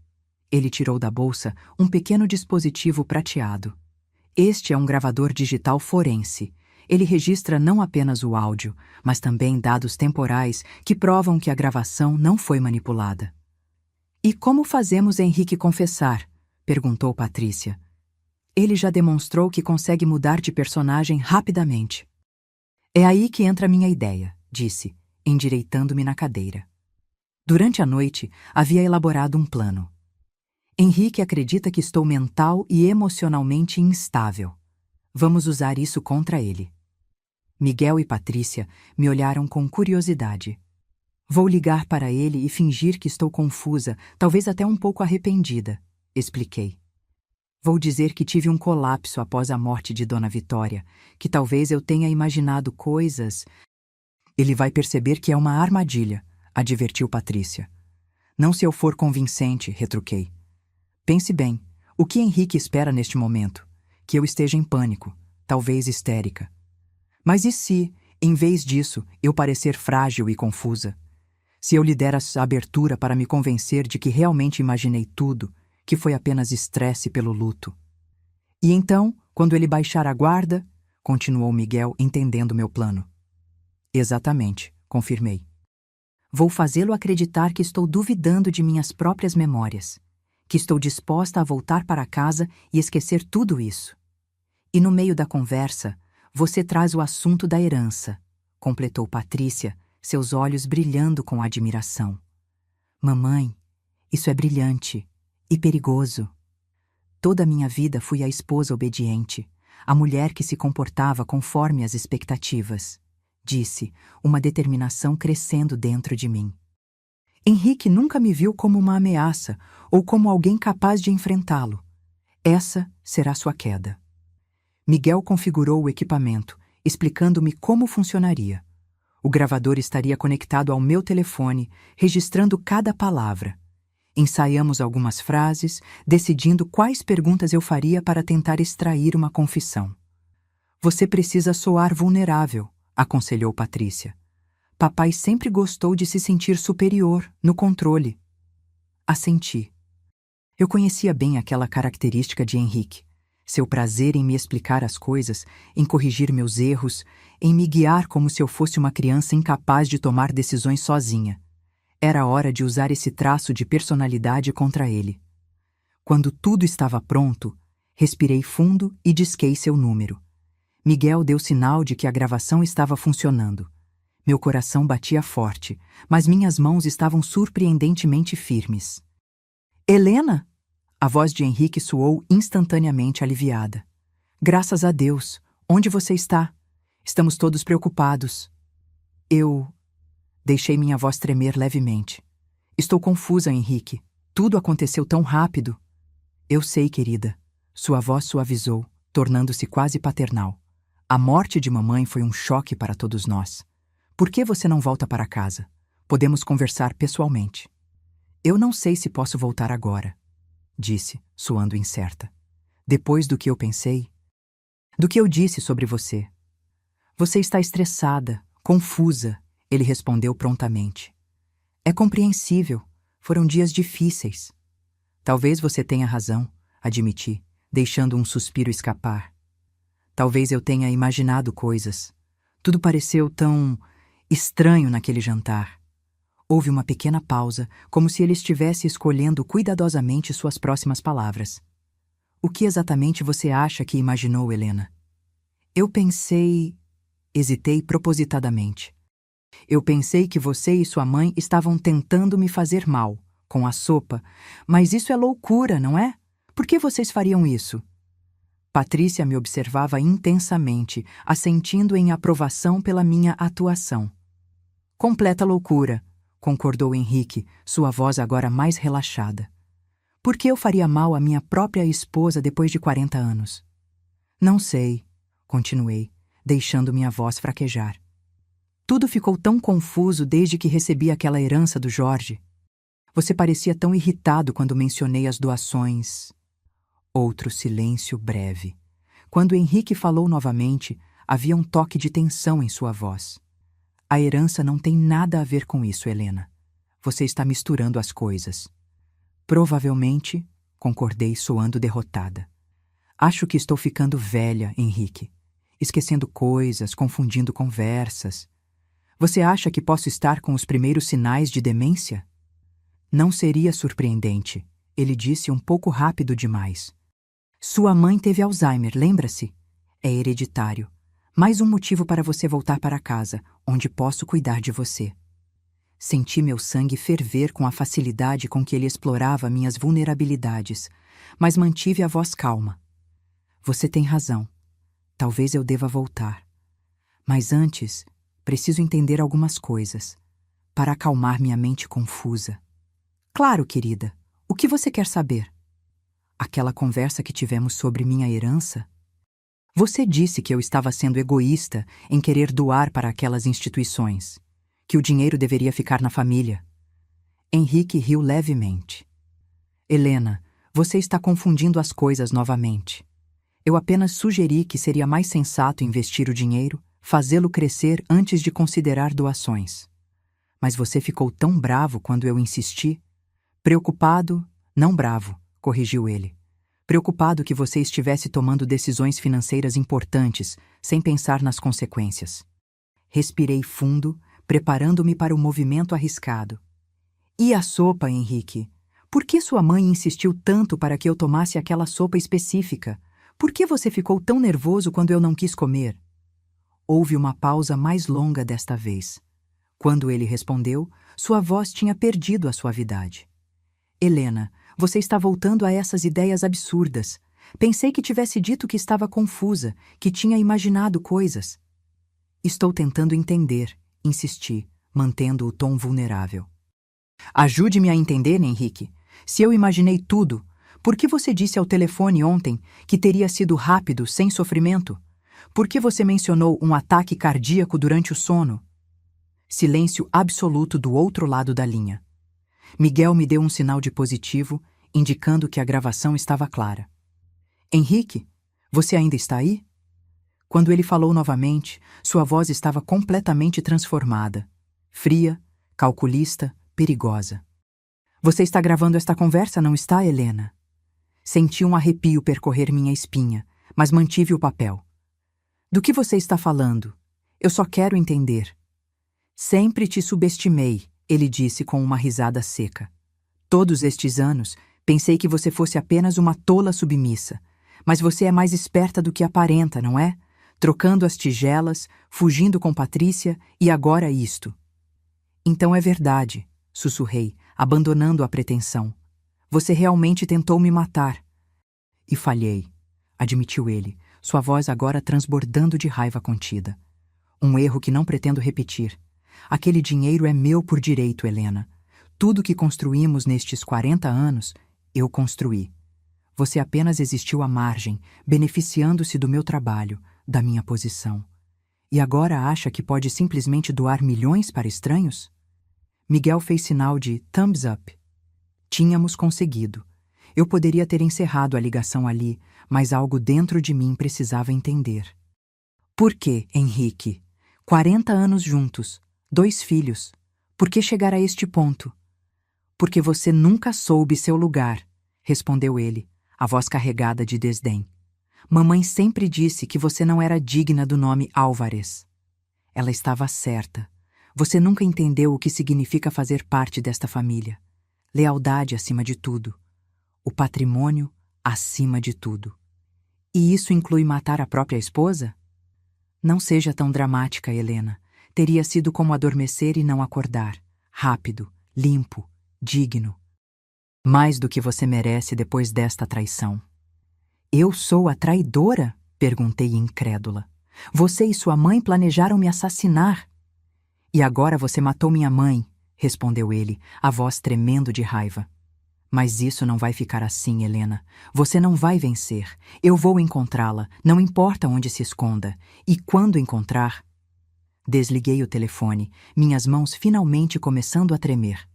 Ele tirou da bolsa um pequeno dispositivo prateado. Este é um gravador digital forense. Ele registra não apenas o áudio, mas também dados temporais que provam que a gravação não foi manipulada. E como fazemos Henrique confessar? Perguntou Patrícia. Ele já demonstrou que consegue mudar de personagem rapidamente. É aí que entra minha ideia, disse, endireitando-me na cadeira. Durante a noite, havia elaborado um plano. Henrique acredita que estou mental e emocionalmente instável. Vamos usar isso contra ele. Miguel e Patrícia me olharam com curiosidade. Vou ligar para ele e fingir que estou confusa, talvez até um pouco arrependida, expliquei. Vou dizer que tive um colapso após a morte de Dona Vitória, que talvez eu tenha imaginado coisas. Ele vai perceber que é uma armadilha, advertiu Patrícia. Não se eu for convincente, retruquei. Pense bem, o que Henrique espera neste momento? Que eu esteja em pânico, talvez histérica. Mas e se, em vez disso, eu parecer frágil e confusa? Se eu lhe der a abertura para me convencer de que realmente imaginei tudo, que foi apenas estresse pelo luto. E então, quando ele baixar a guarda, continuou Miguel, entendendo meu plano. Exatamente, confirmei. Vou fazê-lo acreditar que estou duvidando de minhas próprias memórias, que estou disposta a voltar para casa e esquecer tudo isso. E no meio da conversa, você traz o assunto da herança, completou Patrícia, seus olhos brilhando com admiração. Mamãe, isso é brilhante e perigoso. Toda a minha vida fui a esposa obediente, a mulher que se comportava conforme as expectativas, disse, uma determinação crescendo dentro de mim. Henrique nunca me viu como uma ameaça ou como alguém capaz de enfrentá-lo. Essa será sua queda. Miguel configurou o equipamento, explicando-me como funcionaria. O gravador estaria conectado ao meu telefone, registrando cada palavra. Ensaiamos algumas frases, decidindo quais perguntas eu faria para tentar extrair uma confissão. Você precisa soar vulnerável, aconselhou Patrícia. Papai sempre gostou de se sentir superior, no controle. Assenti. Eu conhecia bem aquela característica de Henrique. Seu prazer em me explicar as coisas, em corrigir meus erros, em me guiar como se eu fosse uma criança incapaz de tomar decisões sozinha. Era hora de usar esse traço de personalidade contra ele. Quando tudo estava pronto, respirei fundo e disquei seu número. Miguel deu sinal de que a gravação estava funcionando. Meu coração batia forte, mas minhas mãos estavam surpreendentemente firmes. Helena? A voz de Henrique soou instantaneamente aliviada. Graças a Deus. Onde você está? Estamos todos preocupados. Eu... Deixei minha voz tremer levemente. Estou confusa, Henrique. Tudo aconteceu tão rápido. Eu sei, querida. Sua voz suavizou, tornando-se quase paternal. A morte de mamãe foi um choque para todos nós. Por que você não volta para casa? Podemos conversar pessoalmente. Eu não sei se posso voltar agora, disse, soando incerta. Depois do que eu pensei, do que eu disse sobre você. Você está estressada, confusa, ele respondeu prontamente. É compreensível, foram dias difíceis. Talvez você tenha razão, admiti, deixando um suspiro escapar. Talvez eu tenha imaginado coisas. Tudo pareceu tão estranho naquele jantar. Houve uma pequena pausa, como se ele estivesse escolhendo cuidadosamente suas próximas palavras. O que exatamente você acha que imaginou, Helena? Eu pensei... Hesitei propositadamente. Eu pensei que você e sua mãe estavam tentando me fazer mal, com a sopa, mas isso é loucura, não é? Por que vocês fariam isso? Patrícia me observava intensamente, assentindo em aprovação pela minha atuação. Completa loucura, concordou Henrique, sua voz agora mais relaxada. Por que eu faria mal à minha própria esposa depois de 40 anos? Não sei, continuei, deixando minha voz fraquejar. Tudo ficou tão confuso desde que recebi aquela herança do Jorge. Você parecia tão irritado quando mencionei as doações. Outro silêncio breve. Quando Henrique falou novamente, havia um toque de tensão em sua voz. A herança não tem nada a ver com isso, Helena. Você está misturando as coisas. Provavelmente, concordei, soando derrotada. Acho que estou ficando velha, Henrique. Esquecendo coisas, confundindo conversas. Você acha que posso estar com os primeiros sinais de demência? Não seria surpreendente, ele disse um pouco rápido demais. Sua mãe teve Alzheimer, lembra-se? É hereditário. Mais um motivo para você voltar para casa, onde posso cuidar de você. Senti meu sangue ferver com a facilidade com que ele explorava minhas vulnerabilidades, mas mantive a voz calma. Você tem razão. Talvez eu deva voltar. Mas antes, preciso entender algumas coisas, para acalmar minha mente confusa. Claro, querida. O que você quer saber? Aquela conversa que tivemos sobre minha herança? Você disse que eu estava sendo egoísta em querer doar para aquelas instituições, que o dinheiro deveria ficar na família. Henrique riu levemente. Helena, você está confundindo as coisas novamente. Eu apenas sugeri que seria mais sensato investir o dinheiro, fazê-lo crescer antes de considerar doações. Mas você ficou tão bravo quando eu insisti. Preocupado, não bravo, corrigiu ele. Preocupado que você estivesse tomando decisões financeiras importantes, sem pensar nas consequências. Respirei fundo, preparando-me para o movimento arriscado. E a sopa, Henrique? Por que sua mãe insistiu tanto para que eu tomasse aquela sopa específica? Por que você ficou tão nervoso quando eu não quis comer? Houve uma pausa mais longa desta vez. Quando ele respondeu, sua voz tinha perdido a suavidade. Helena, você está voltando a essas ideias absurdas. Pensei que tivesse dito que estava confusa, que tinha imaginado coisas. Estou tentando entender, insisti, mantendo o tom vulnerável. Ajude-me a entender, Henrique. Se eu imaginei tudo, por que você disse ao telefone ontem que teria sido rápido, sem sofrimento? Por que você mencionou um ataque cardíaco durante o sono? Silêncio absoluto do outro lado da linha. Miguel me deu um sinal de positivo, indicando que a gravação estava clara. Henrique, você ainda está aí? Quando ele falou novamente, sua voz estava completamente transformada. Fria, calculista, perigosa. Você está gravando esta conversa, não está, Helena? Senti um arrepio percorrer minha espinha, mas mantive o papel. Do que você está falando? Eu só quero entender. Sempre te subestimei, ele disse com uma risada seca. Todos estes anos, pensei que você fosse apenas uma tola submissa, mas você é mais esperta do que aparenta, não é? Trocando as tigelas, fugindo com Patrícia e agora isto. Então é verdade, sussurrei, abandonando a pretensão. Você realmente tentou me matar. E falhei, admitiu ele, sua voz agora transbordando de raiva contida. Um erro que não pretendo repetir. Aquele dinheiro é meu por direito, Helena. Tudo que construímos nestes 40 anos, eu construí. Você apenas existiu à margem, beneficiando-se do meu trabalho, da minha posição. E agora acha que pode simplesmente doar milhões para estranhos? Miguel fez sinal de thumbs up. Tínhamos conseguido. Eu poderia ter encerrado a ligação ali, mas algo dentro de mim precisava entender. Por que, Henrique? 40 anos juntos. 2 filhos. Por que chegar a este ponto? Porque você nunca soube seu lugar, respondeu ele, a voz carregada de desdém. Mamãe sempre disse que você não era digna do nome Álvares. Ela estava certa. Você nunca entendeu o que significa fazer parte desta família. Lealdade acima de tudo. O patrimônio acima de tudo. E isso inclui matar a própria esposa? Não seja tão dramática, Helena. Teria sido como adormecer e não acordar. Rápido, limpo, digno. Mais do que você merece depois desta traição. Eu sou a traidora? Perguntei incrédula. Você e sua mãe planejaram me assassinar. E agora você matou minha mãe, respondeu ele, a voz tremendo de raiva. Mas isso não vai ficar assim, Helena. Você não vai vencer. Eu vou encontrá-la, não importa onde se esconda. E quando encontrar... Desliguei o telefone, minhas mãos finalmente começando a tremer.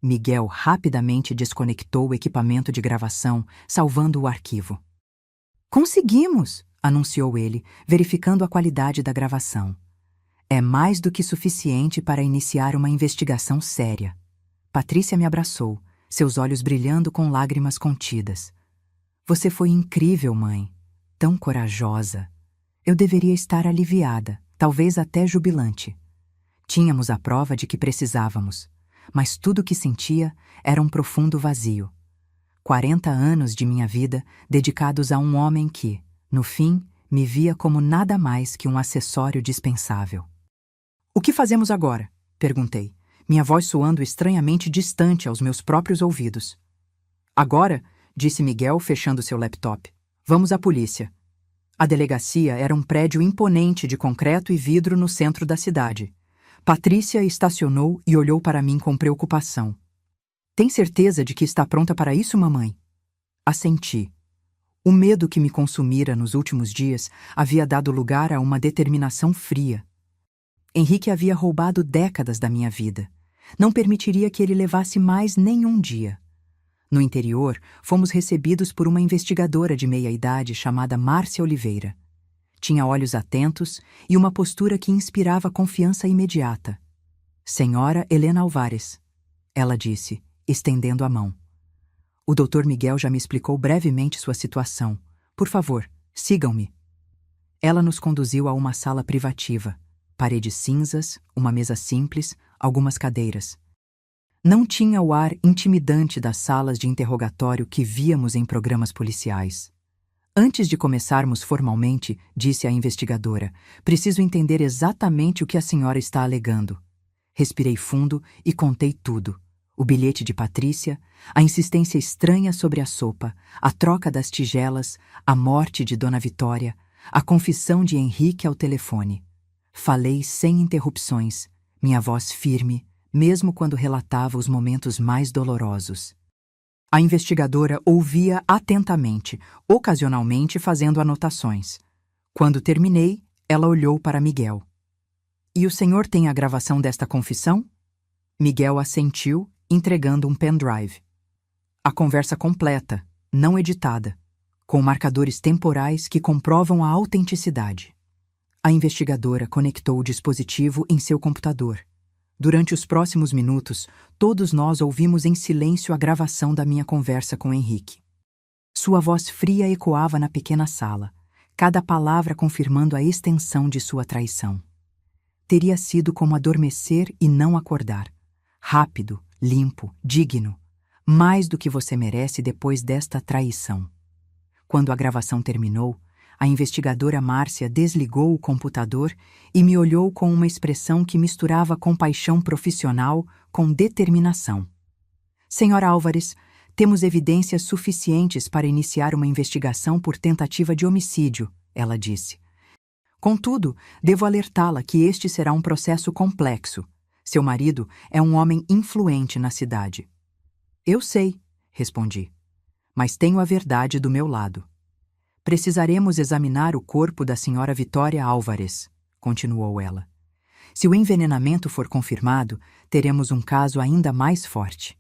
Miguel rapidamente desconectou o equipamento de gravação, salvando o arquivo. Conseguimos! Anunciou ele, verificando a qualidade da gravação. É mais do que suficiente para iniciar uma investigação séria. Patrícia me abraçou, seus olhos brilhando com lágrimas contidas. Você foi incrível, mãe. Tão corajosa. Eu deveria estar aliviada, talvez até jubilante. Tínhamos a prova de que precisávamos, mas tudo o que sentia era um profundo vazio. 40 anos de minha vida dedicados a um homem que, no fim, me via como nada mais que um acessório dispensável. O que fazemos agora? Perguntei. minha voz soando estranhamente distante aos meus próprios ouvidos. Agora, disse Miguel, fechando seu laptop, vamos à polícia. A delegacia era um prédio imponente de concreto e vidro no centro da cidade. Patrícia estacionou e olhou para mim com preocupação. Tem certeza de que está pronta para isso, mamãe? Assenti. O medo que me consumira nos últimos dias havia dado lugar a uma determinação fria. Henrique havia roubado décadas da minha vida. Não permitiria que ele levasse mais nenhum dia. No interior, fomos recebidos por uma investigadora de meia-idade chamada Márcia Oliveira. Tinha olhos atentos e uma postura que inspirava confiança imediata. Senhora Helena Álvares, ela disse, estendendo a mão. O Dr. Miguel já me explicou brevemente sua situação. Por favor, sigam-me. Ela nos conduziu a uma sala privativa. Paredes cinzas, uma mesa simples, algumas cadeiras. Não tinha o ar intimidante das salas de interrogatório que víamos em programas policiais. Antes de começarmos formalmente, disse a investigadora, preciso entender exatamente o que a senhora está alegando. Respirei fundo e contei tudo. O bilhete de Patrícia, a insistência estranha sobre a sopa, a troca das tigelas, a morte de Dona Vitória, a confissão de Henrique ao telefone. Falei sem interrupções, minha voz firme, mesmo quando relatava os momentos mais dolorosos. A investigadora ouvia atentamente, ocasionalmente fazendo anotações. Quando terminei, ela olhou para Miguel. E o senhor tem a gravação desta confissão? Miguel assentiu, entregando um pendrive. A conversa completa, não editada, com marcadores temporais que comprovam a autenticidade. A investigadora conectou o dispositivo em seu computador. Durante os próximos minutos, todos nós ouvimos em silêncio a gravação da minha conversa com Henrique. Sua voz fria ecoava na pequena sala, cada palavra confirmando a extensão de sua traição. Teria sido como adormecer e não acordar. Rápido, limpo, digno. Mais do que você merece depois desta traição. Quando a gravação terminou, a investigadora Márcia desligou o computador e me olhou com uma expressão que misturava compaixão profissional com determinação. Senhora Álvares, temos evidências suficientes para iniciar uma investigação por tentativa de homicídio, ela disse. Contudo, devo alertá-la que este será um processo complexo. Seu marido é um homem influente na cidade. Eu sei, respondi, mas tenho a verdade do meu lado. Precisaremos examinar o corpo da senhora Vitória Álvares, continuou ela. Se o envenenamento for confirmado, teremos um caso ainda mais forte.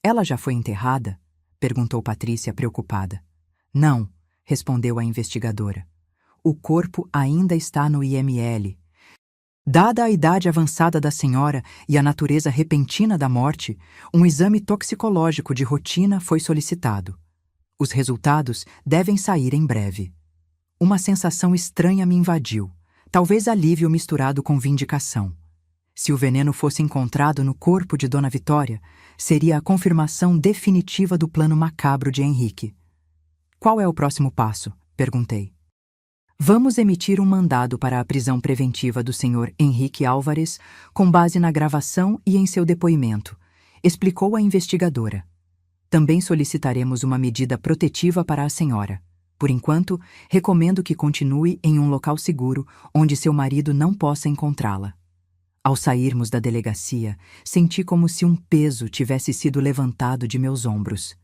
Ela já foi enterrada? Perguntou Patrícia, preocupada. Não, respondeu a investigadora. O corpo ainda está no IML. Dada a idade avançada da senhora e a natureza repentina da morte, um exame toxicológico de rotina foi solicitado. Os resultados devem sair em breve. Uma sensação estranha me invadiu, talvez alívio misturado com vindicação. Se o veneno fosse encontrado no corpo de Dona Vitória, seria a confirmação definitiva do plano macabro de Henrique. Qual é o próximo passo? Perguntei. Vamos emitir um mandado para a prisão preventiva do Sr. Henrique Álvares com base na gravação e em seu depoimento, explicou a investigadora. Também solicitaremos uma medida protetiva para a senhora. Por enquanto, recomendo que continue em um local seguro onde seu marido não possa encontrá-la. Ao sairmos da delegacia, senti como se um peso tivesse sido levantado de meus ombros.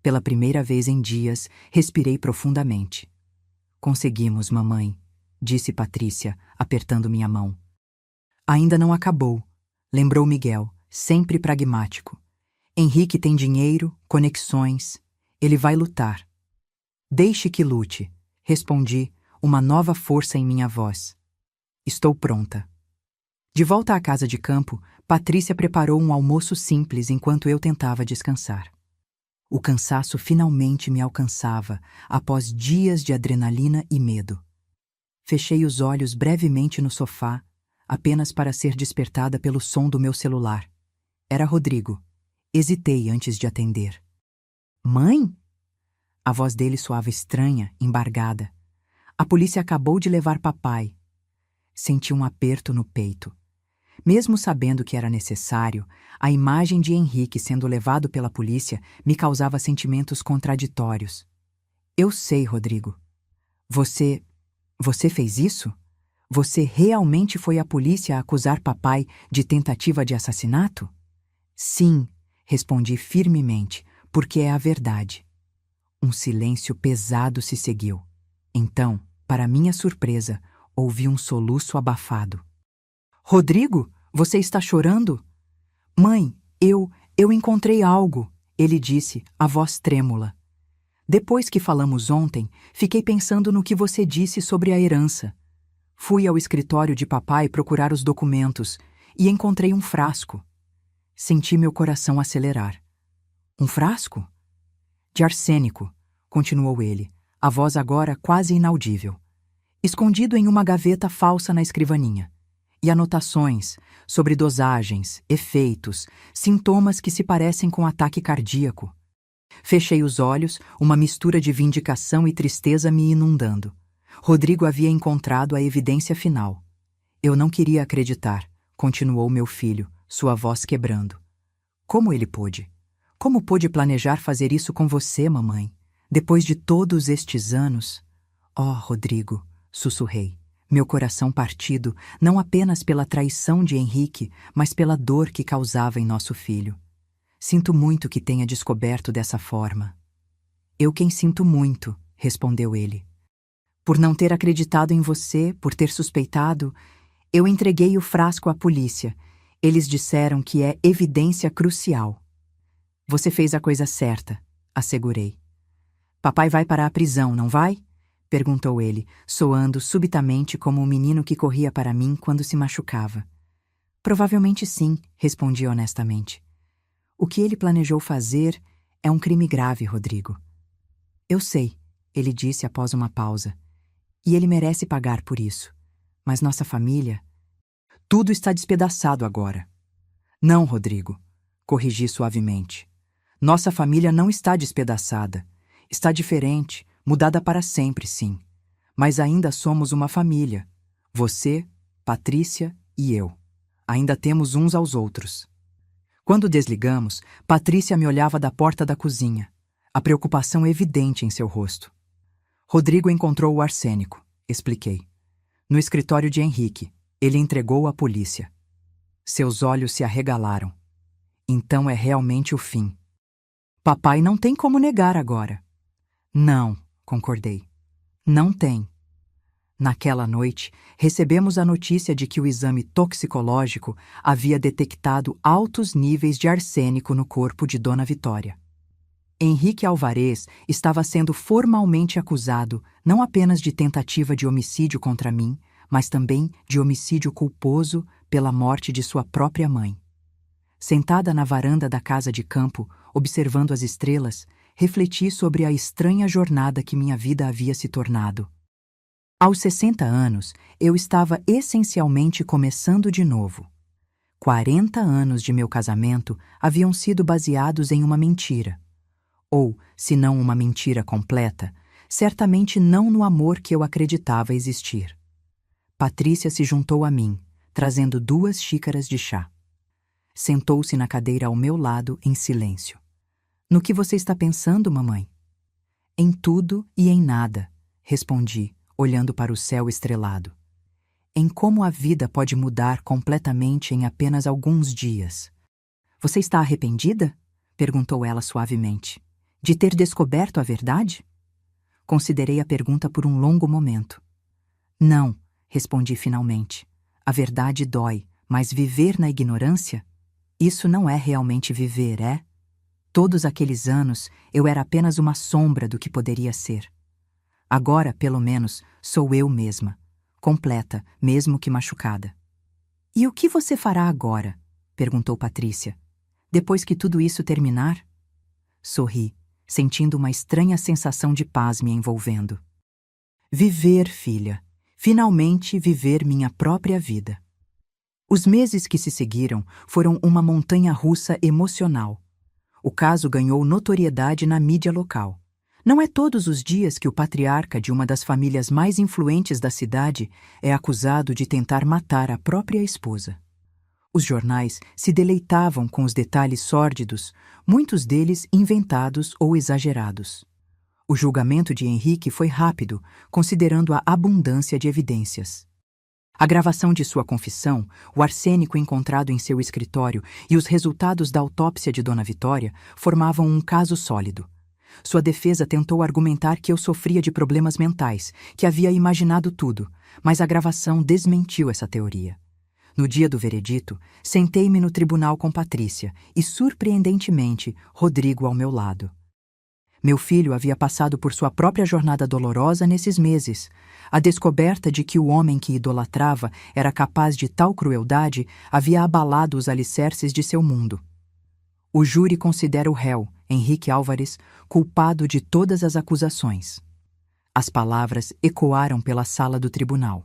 Pela primeira vez em dias, respirei profundamente. Conseguimos, mamãe, disse Patrícia, apertando minha mão. Ainda não acabou, lembrou Miguel, sempre pragmático. Henrique tem dinheiro, conexões. Ele vai lutar. Deixe que lute, respondi, uma nova força em minha voz. Estou pronta. De volta à casa de campo, Patrícia preparou um almoço simples enquanto eu tentava descansar. O cansaço finalmente me alcançava após dias de adrenalina e medo. Fechei os olhos brevemente no sofá, apenas para ser despertada pelo som do meu celular. Era Rodrigo. Hesitei antes de atender. Mãe? A voz dele soava estranha, embargada. A polícia acabou de levar papai. Senti um aperto no peito. Mesmo sabendo que era necessário, a imagem de Henrique sendo levado pela polícia me causava sentimentos contraditórios. Eu sei, Rodrigo. Você fez isso? Você realmente foi à polícia a acusar papai de tentativa de assassinato? Sim, respondi firmemente, porque é a verdade. Um silêncio pesado se seguiu. Então, para minha surpresa, ouvi um soluço abafado. Rodrigo, você está chorando? Mãe, eu encontrei algo, ele disse, a voz trêmula. Depois que falamos ontem, fiquei pensando no que você disse sobre a herança. Fui ao escritório de papai procurar os documentos e encontrei um frasco. Senti meu coração acelerar. Um frasco? De arsênico, continuou ele, a voz agora quase inaudível. Escondido em uma gaveta falsa na escrivaninha. E anotações sobre dosagens, efeitos, sintomas que se parecem com ataque cardíaco. Fechei os olhos, uma mistura de vindicação e tristeza me inundando. Rodrigo havia encontrado a evidência final. Eu não queria acreditar, continuou meu filho, sua voz quebrando. Como ele pôde? Como pôde planejar fazer isso com você, mamãe? Depois de todos estes anos? Oh, Rodrigo, sussurrei, meu coração partido, não apenas pela traição de Henrique, mas pela dor que causava em nosso filho. Sinto muito que tenha descoberto dessa forma. Eu quem sinto muito, respondeu ele. Por não ter acreditado em você, por ter suspeitado, eu entreguei o frasco à polícia. Eles disseram que é evidência crucial. Você fez a coisa certa, assegurei. Papai vai para a prisão, não vai? Perguntou ele, soando subitamente como um menino que corria para mim quando se machucava. Provavelmente sim, respondi honestamente. O que ele planejou fazer é um crime grave, Rodrigo. Eu sei, ele disse após uma pausa. E ele merece pagar por isso. Mas nossa família... Tudo está despedaçado agora. Não, Rodrigo, corrigi suavemente. Nossa família não está despedaçada. Está diferente, mudada para sempre, sim. Mas ainda somos uma família. Você, Patrícia e eu. Ainda temos uns aos outros. Quando desligamos, Patrícia me olhava da porta da cozinha, a preocupação evidente em seu rosto. Rodrigo encontrou o arsênico, expliquei. No escritório de Henrique, ele entregou à polícia. Seus olhos se arregalaram. Então é realmente o fim. Papai não tem como negar agora. Não, concordei. Não tem. Naquela noite, recebemos a notícia de que o exame toxicológico havia detectado altos níveis de arsênico no corpo de Dona Vitória. Henrique Alvarez estava sendo formalmente acusado não apenas de tentativa de homicídio contra mim, mas também de homicídio culposo pela morte de sua própria mãe. Sentada na varanda da casa de campo, observando as estrelas, refleti sobre a estranha jornada que minha vida havia se tornado. Aos 60 anos, eu estava essencialmente começando de novo. 40 anos de meu casamento haviam sido baseados em uma mentira. Ou, se não uma mentira completa, certamente não no amor que eu acreditava existir. Patrícia se juntou a mim, trazendo 2 xícaras de chá. Sentou-se na cadeira ao meu lado em silêncio. No que você está pensando, mamãe? Em tudo e em nada, respondi, olhando para o céu estrelado. Em como a vida pode mudar completamente em apenas alguns dias. Você está arrependida? Perguntou ela suavemente. De ter descoberto a verdade? Considerei a pergunta por um longo momento. Não, respondi finalmente. A verdade dói, mas viver na ignorância? Isso não é realmente viver, é? Todos aqueles anos eu era apenas uma sombra do que poderia ser. Agora, pelo menos, sou eu mesma, completa, mesmo que machucada. E o que você fará agora? Perguntou Patrícia. Depois que tudo isso terminar? Sorri, sentindo uma estranha sensação de paz me envolvendo. Viver, filha. Finalmente viver minha própria vida. Os meses que se seguiram foram uma montanha-russa emocional. O caso ganhou notoriedade na mídia local. Não é todos os dias que o patriarca de uma das famílias mais influentes da cidade é acusado de tentar matar a própria esposa. Os jornais se deleitavam com os detalhes sórdidos, muitos deles inventados ou exagerados. O julgamento de Henrique foi rápido, considerando a abundância de evidências. A gravação de sua confissão, o arsênico encontrado em seu escritório e os resultados da autópsia de Dona Vitória formavam um caso sólido. Sua defesa tentou argumentar que eu sofria de problemas mentais, que havia imaginado tudo, mas a gravação desmentiu essa teoria. No dia do veredito, sentei-me no tribunal com Patrícia e, surpreendentemente, Rodrigo ao meu lado. Meu filho havia passado por sua própria jornada dolorosa nesses meses. A descoberta de que o homem que idolatrava era capaz de tal crueldade havia abalado os alicerces de seu mundo. O júri considera o réu, Henrique Álvares, culpado de todas as acusações. As palavras ecoaram pela sala do tribunal.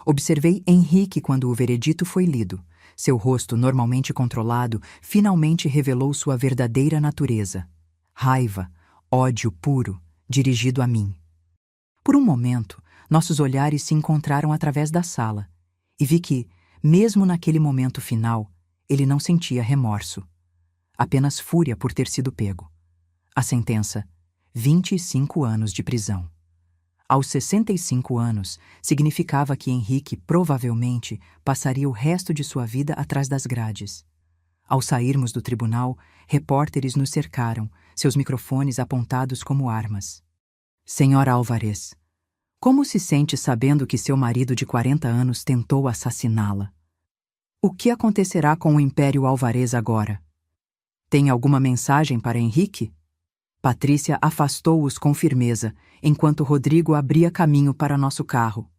Observei Henrique quando o veredito foi lido. Seu rosto, normalmente controlado, finalmente revelou sua verdadeira natureza. Raiva, ódio puro, dirigido a mim. Por um momento, nossos olhares se encontraram através da sala, e vi que, mesmo naquele momento final, ele não sentia remorso. Apenas fúria por ter sido pego. A sentença: 25 anos de prisão. Aos 65 anos, significava que Henrique provavelmente passaria o resto de sua vida atrás das grades. Ao sairmos do tribunal, repórteres nos cercaram, seus microfones apontados como armas. Senhora Álvares, como se sente sabendo que seu marido de 40 anos tentou assassiná-la? O que acontecerá com o Império Álvares agora? Tem alguma mensagem para Henrique? Patrícia afastou-os com firmeza, enquanto Rodrigo abria caminho para nosso carro.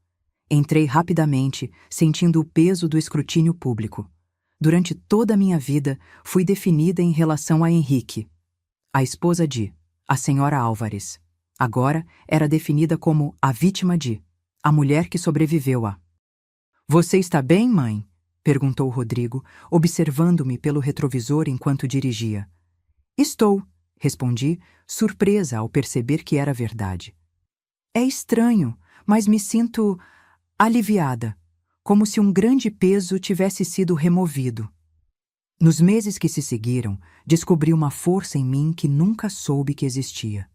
Entrei rapidamente, sentindo o peso do escrutínio público. Durante toda a minha vida, fui definida em relação a Henrique. A esposa de, a senhora Álvares. Agora era definida como a vítima de, a mulher que sobreviveu a. Você está bem, mãe? Perguntou Rodrigo, observando-me pelo retrovisor enquanto dirigia. Estou, respondi, surpresa ao perceber que era verdade. É estranho, mas me sinto aliviada, como se um grande peso tivesse sido removido. Nos meses que se seguiram, descobri uma força em mim que nunca soube que existia.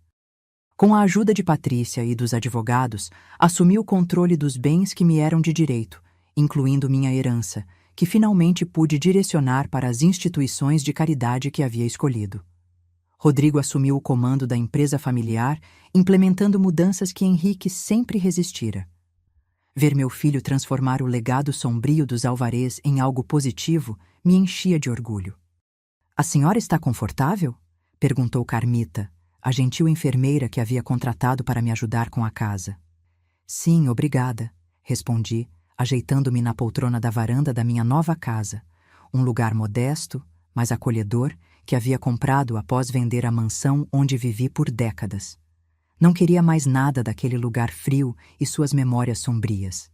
Com a ajuda de Patrícia e dos advogados, assumi o controle dos bens que me eram de direito, incluindo minha herança, que finalmente pude direcionar para as instituições de caridade que havia escolhido. Rodrigo assumiu o comando da empresa familiar, implementando mudanças que Henrique sempre resistira. Ver meu filho transformar o legado sombrio dos Álvares em algo positivo me enchia de orgulho. A senhora está confortável? Perguntou Carmita, a gentil enfermeira que havia contratado para me ajudar com a casa. Sim, obrigada, respondi, ajeitando-me na poltrona da varanda da minha nova casa, um lugar modesto, mas acolhedor, que havia comprado após vender a mansão onde vivi por décadas. Não queria mais nada daquele lugar frio e suas memórias sombrias.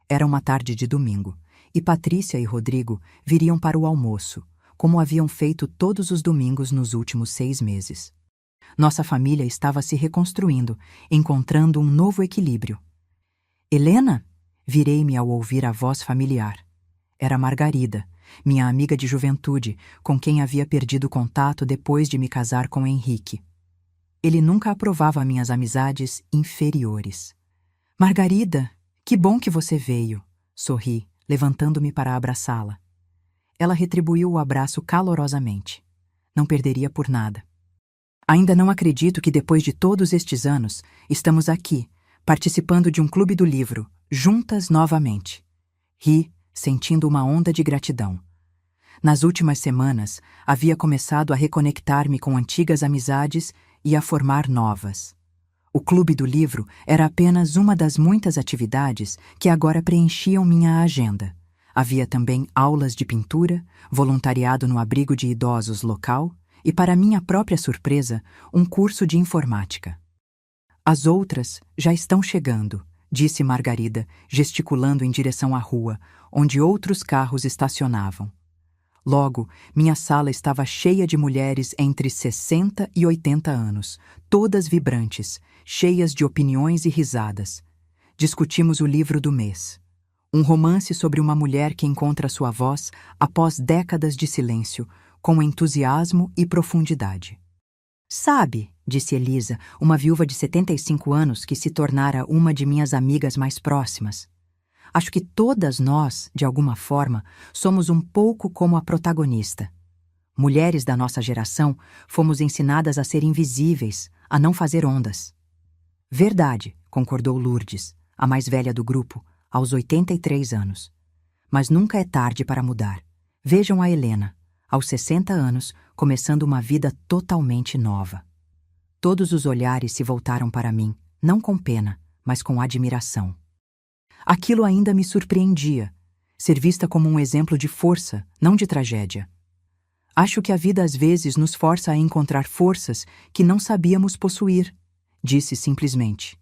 Era uma tarde de domingo, e Patrícia e Rodrigo viriam para o almoço, como haviam feito todos os domingos nos últimos 6 meses. Nossa família estava se reconstruindo, encontrando um novo equilíbrio. Helena? Virei-me ao ouvir a voz familiar. Era Margarida, minha amiga de juventude, com quem havia perdido contato depois de me casar com Henrique. Ele nunca aprovava minhas amizades inferiores. Margarida, que bom que você veio, sorri, levantando-me para abraçá-la. Ela retribuiu o abraço calorosamente. Não perderia por nada. Ainda não acredito que depois de todos estes anos, estamos aqui, participando de um clube do livro, juntas novamente. Ri, sentindo uma onda de gratidão. Nas últimas semanas, havia começado a reconectar-me com antigas amizades e a formar novas. O clube do livro era apenas uma das muitas atividades que agora preenchiam minha agenda. Havia também aulas de pintura, voluntariado no abrigo de idosos local e, para minha própria surpresa, um curso de informática. As outras já estão chegando, disse Margarida, gesticulando em direção à rua, onde outros carros estacionavam. Logo, minha sala estava cheia de mulheres entre 60 e 80 anos, todas vibrantes, cheias de opiniões e risadas. Discutimos o livro do mês. Um romance sobre uma mulher que encontra sua voz após décadas de silêncio, com entusiasmo e profundidade. Sabe, disse Elisa, uma viúva de 75 anos que se tornara uma de minhas amigas mais próximas. Acho que todas nós, de alguma forma, somos um pouco como a protagonista. Mulheres da nossa geração fomos ensinadas a ser invisíveis, a não fazer ondas. Verdade, concordou Lourdes, a mais velha do grupo, aos 83 anos. Mas nunca é tarde para mudar. Vejam a Helena, aos 60 anos, começando uma vida totalmente nova. Todos os olhares se voltaram para mim, não com pena, mas com admiração. Aquilo ainda me surpreendia, ser vista como um exemplo de força, não de tragédia. Acho que a vida às vezes nos força a encontrar forças que não sabíamos possuir, disse simplesmente.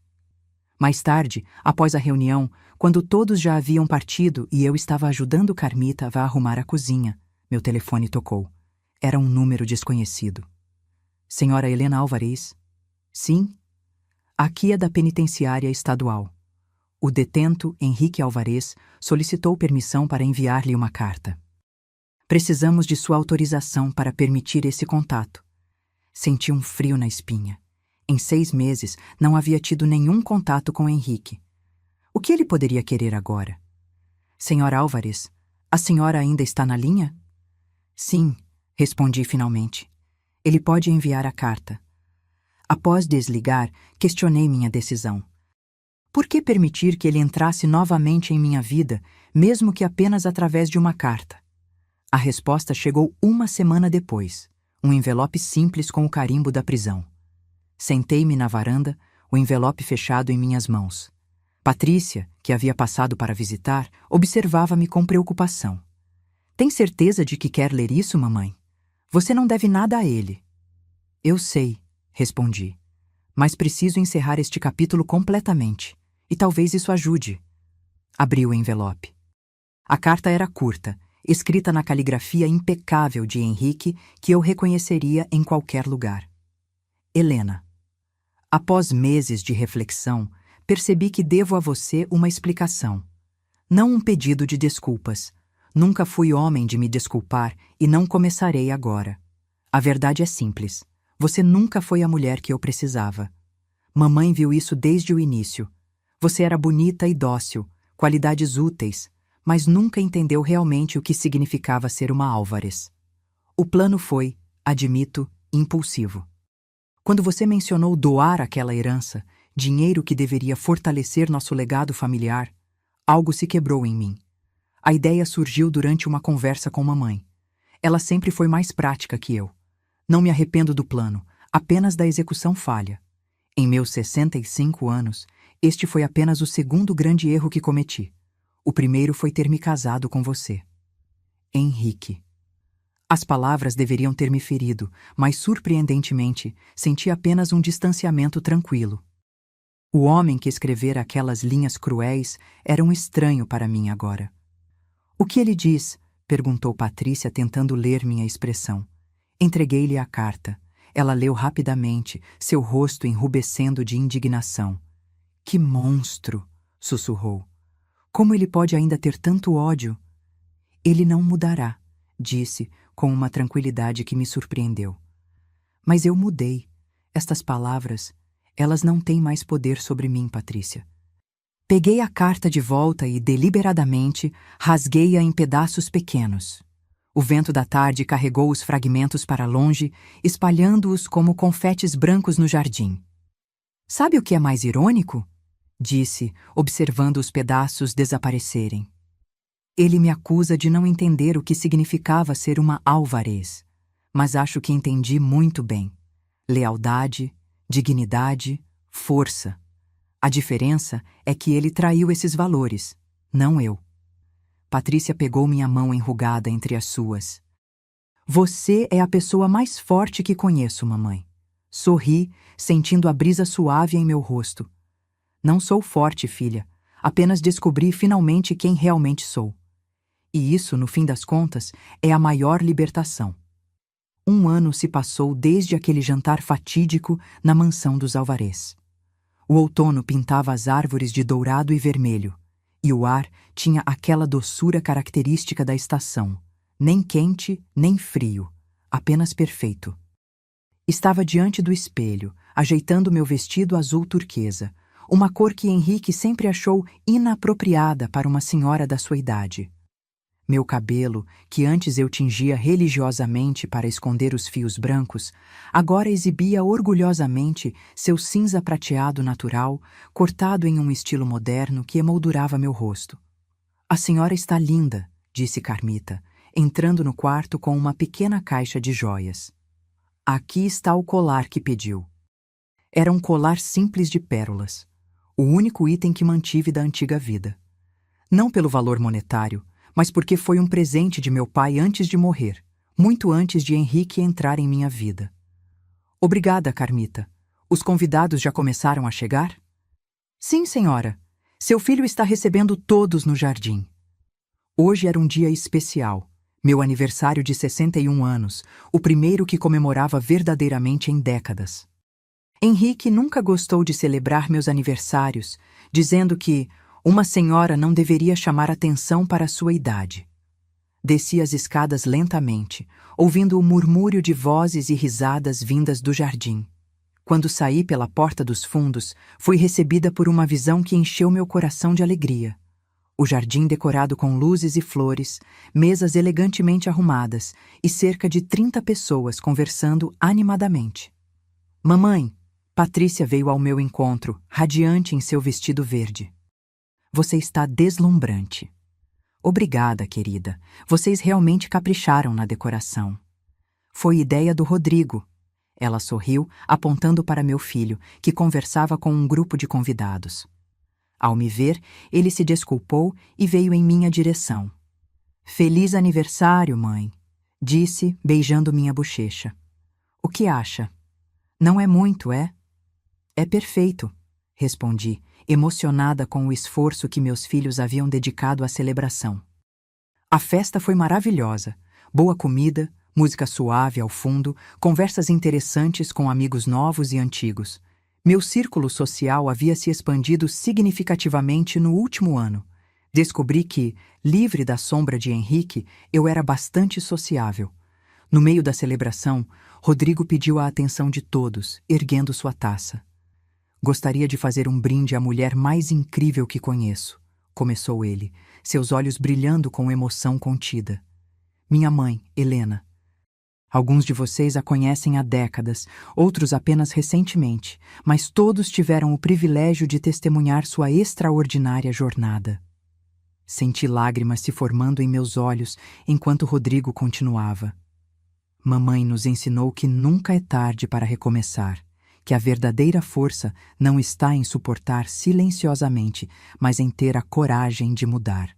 Mais tarde, após a reunião, quando todos já haviam partido e eu estava ajudando Carmita a arrumar a cozinha, meu telefone tocou. Era um número desconhecido. Senhora Helena Álvares? Sim? Aqui é da penitenciária estadual. O detento Henrique Álvares solicitou permissão para enviar-lhe uma carta. Precisamos de sua autorização para permitir esse contato. Senti um frio na espinha. Em 6 meses, não havia tido nenhum contato com Henrique. O que ele poderia querer agora? Senhora Álvares, a senhora ainda está na linha? Sim, respondi finalmente. Ele pode enviar a carta. Após desligar, questionei minha decisão. Por que permitir que ele entrasse novamente em minha vida, mesmo que apenas através de uma carta? A resposta chegou 1 semana depois, um envelope simples com o carimbo da prisão. Sentei-me na varanda, o envelope fechado em minhas mãos. Patrícia, que havia passado para visitar, observava-me com preocupação. Tem certeza de que quer ler isso, mamãe? Você não deve nada a ele. Eu sei, respondi. Mas preciso encerrar este capítulo completamente, e talvez isso ajude. Abri o envelope. A carta era curta, escrita na caligrafia impecável de Henrique, que eu reconheceria em qualquer lugar. Helena. Após meses de reflexão, percebi que devo a você uma explicação. Não um pedido de desculpas. Nunca fui homem de me desculpar e não começarei agora. A verdade é simples. Você nunca foi a mulher que eu precisava. Mamãe viu isso desde o início. Você era bonita e dócil, qualidades úteis, mas nunca entendeu realmente o que significava ser uma Álvares. O plano foi, admito, impulsivo. Quando você mencionou doar aquela herança, dinheiro que deveria fortalecer nosso legado familiar, algo se quebrou em mim. A ideia surgiu durante uma conversa com mamãe. Ela sempre foi mais prática que eu. Não me arrependo do plano, apenas da execução falha. Em meus 65 anos, este foi apenas o segundo grande erro que cometi. O primeiro foi ter me casado com você. Henrique. As palavras deveriam ter me ferido, mas surpreendentemente, senti apenas um distanciamento tranquilo. O homem que escrevera aquelas linhas cruéis era um estranho para mim agora. O que ele diz? Perguntou Patrícia, tentando ler minha expressão. Entreguei-lhe a carta. Ela leu rapidamente, seu rosto enrubescendo de indignação. Que monstro! Sussurrou. Como ele pode ainda ter tanto ódio? Ele não mudará, disse, com uma tranquilidade que me surpreendeu. Mas eu mudei. Estas palavras, elas não têm mais poder sobre mim, Patrícia. Peguei a carta de volta e, deliberadamente, rasguei-a em pedaços pequenos. O vento da tarde carregou os fragmentos para longe, espalhando-os como confetes brancos no jardim. Sabe o que é mais irônico? Disse, observando os pedaços desaparecerem. Ele me acusa de não entender o que significava ser uma Álvares, mas acho que entendi muito bem. Lealdade, dignidade, força. A diferença é que ele traiu esses valores, não eu. Patrícia pegou minha mão enrugada entre as suas. Você é a pessoa mais forte que conheço, mamãe. Sorri, sentindo a brisa suave em meu rosto. Não sou forte, filha. Apenas descobri finalmente quem realmente sou. E isso, no fim das contas, é a maior libertação. 1 ano se passou desde aquele jantar fatídico na mansão dos Álvares. O outono pintava as árvores de dourado e vermelho, e o ar tinha aquela doçura característica da estação, nem quente nem frio, apenas perfeito. Estava diante do espelho, ajeitando meu vestido azul turquesa, uma cor que Henrique sempre achou inapropriada para uma senhora da sua idade. Meu cabelo, que antes eu tingia religiosamente para esconder os fios brancos, agora exibia orgulhosamente seu cinza prateado natural, cortado em um estilo moderno que emoldurava meu rosto. "A senhora está linda", disse Carmita, entrando no quarto com uma pequena caixa de joias. "Aqui está o colar que pediu." Era um colar simples de pérolas, o único item que mantive da antiga vida. Não pelo valor monetário, mas porque foi um presente de meu pai antes de morrer, muito antes de Henrique entrar em minha vida. "Obrigada, Carmita. Os convidados já começaram a chegar?" "Sim, senhora. Seu filho está recebendo todos no jardim." Hoje era um dia especial, meu aniversário de 61 anos, o primeiro que comemorava verdadeiramente em décadas. Henrique nunca gostou de celebrar meus aniversários, dizendo que uma senhora não deveria chamar atenção para a sua idade. Desci as escadas lentamente, ouvindo o murmúrio de vozes e risadas vindas do jardim. Quando saí pela porta dos fundos, fui recebida por uma visão que encheu meu coração de alegria. O jardim decorado com luzes e flores, mesas elegantemente arrumadas e cerca de 30 pessoas conversando animadamente. "Mamãe", Patrícia veio ao meu encontro, radiante em seu vestido verde. "Você está deslumbrante." "Obrigada, querida. Vocês realmente capricharam na decoração." "Foi ideia do Rodrigo." Ela sorriu, apontando para meu filho, que conversava com um grupo de convidados. Ao me ver, ele se desculpou e veio em minha direção. "Feliz aniversário, mãe", disse, beijando minha bochecha. "O que acha? Não é muito, é?" "É perfeito", respondi, emocionada com o esforço que meus filhos haviam dedicado à celebração. A festa foi maravilhosa. Boa comida, música suave ao fundo, conversas interessantes com amigos novos e antigos. Meu círculo social havia se expandido significativamente no último ano. Descobri que, livre da sombra de Henrique, eu era bastante sociável. No meio da celebração, Rodrigo pediu a atenção de todos, erguendo sua taça. "Gostaria de fazer um brinde à mulher mais incrível que conheço", começou ele, seus olhos brilhando com emoção contida. "Minha mãe, Helena. Alguns de vocês a conhecem há décadas, outros apenas recentemente, mas todos tiveram o privilégio de testemunhar sua extraordinária jornada." Senti lágrimas se formando em meus olhos enquanto Rodrigo continuava. "Mamãe nos ensinou que nunca é tarde para recomeçar, que a verdadeira força não está em suportar silenciosamente, mas em ter a coragem de mudar."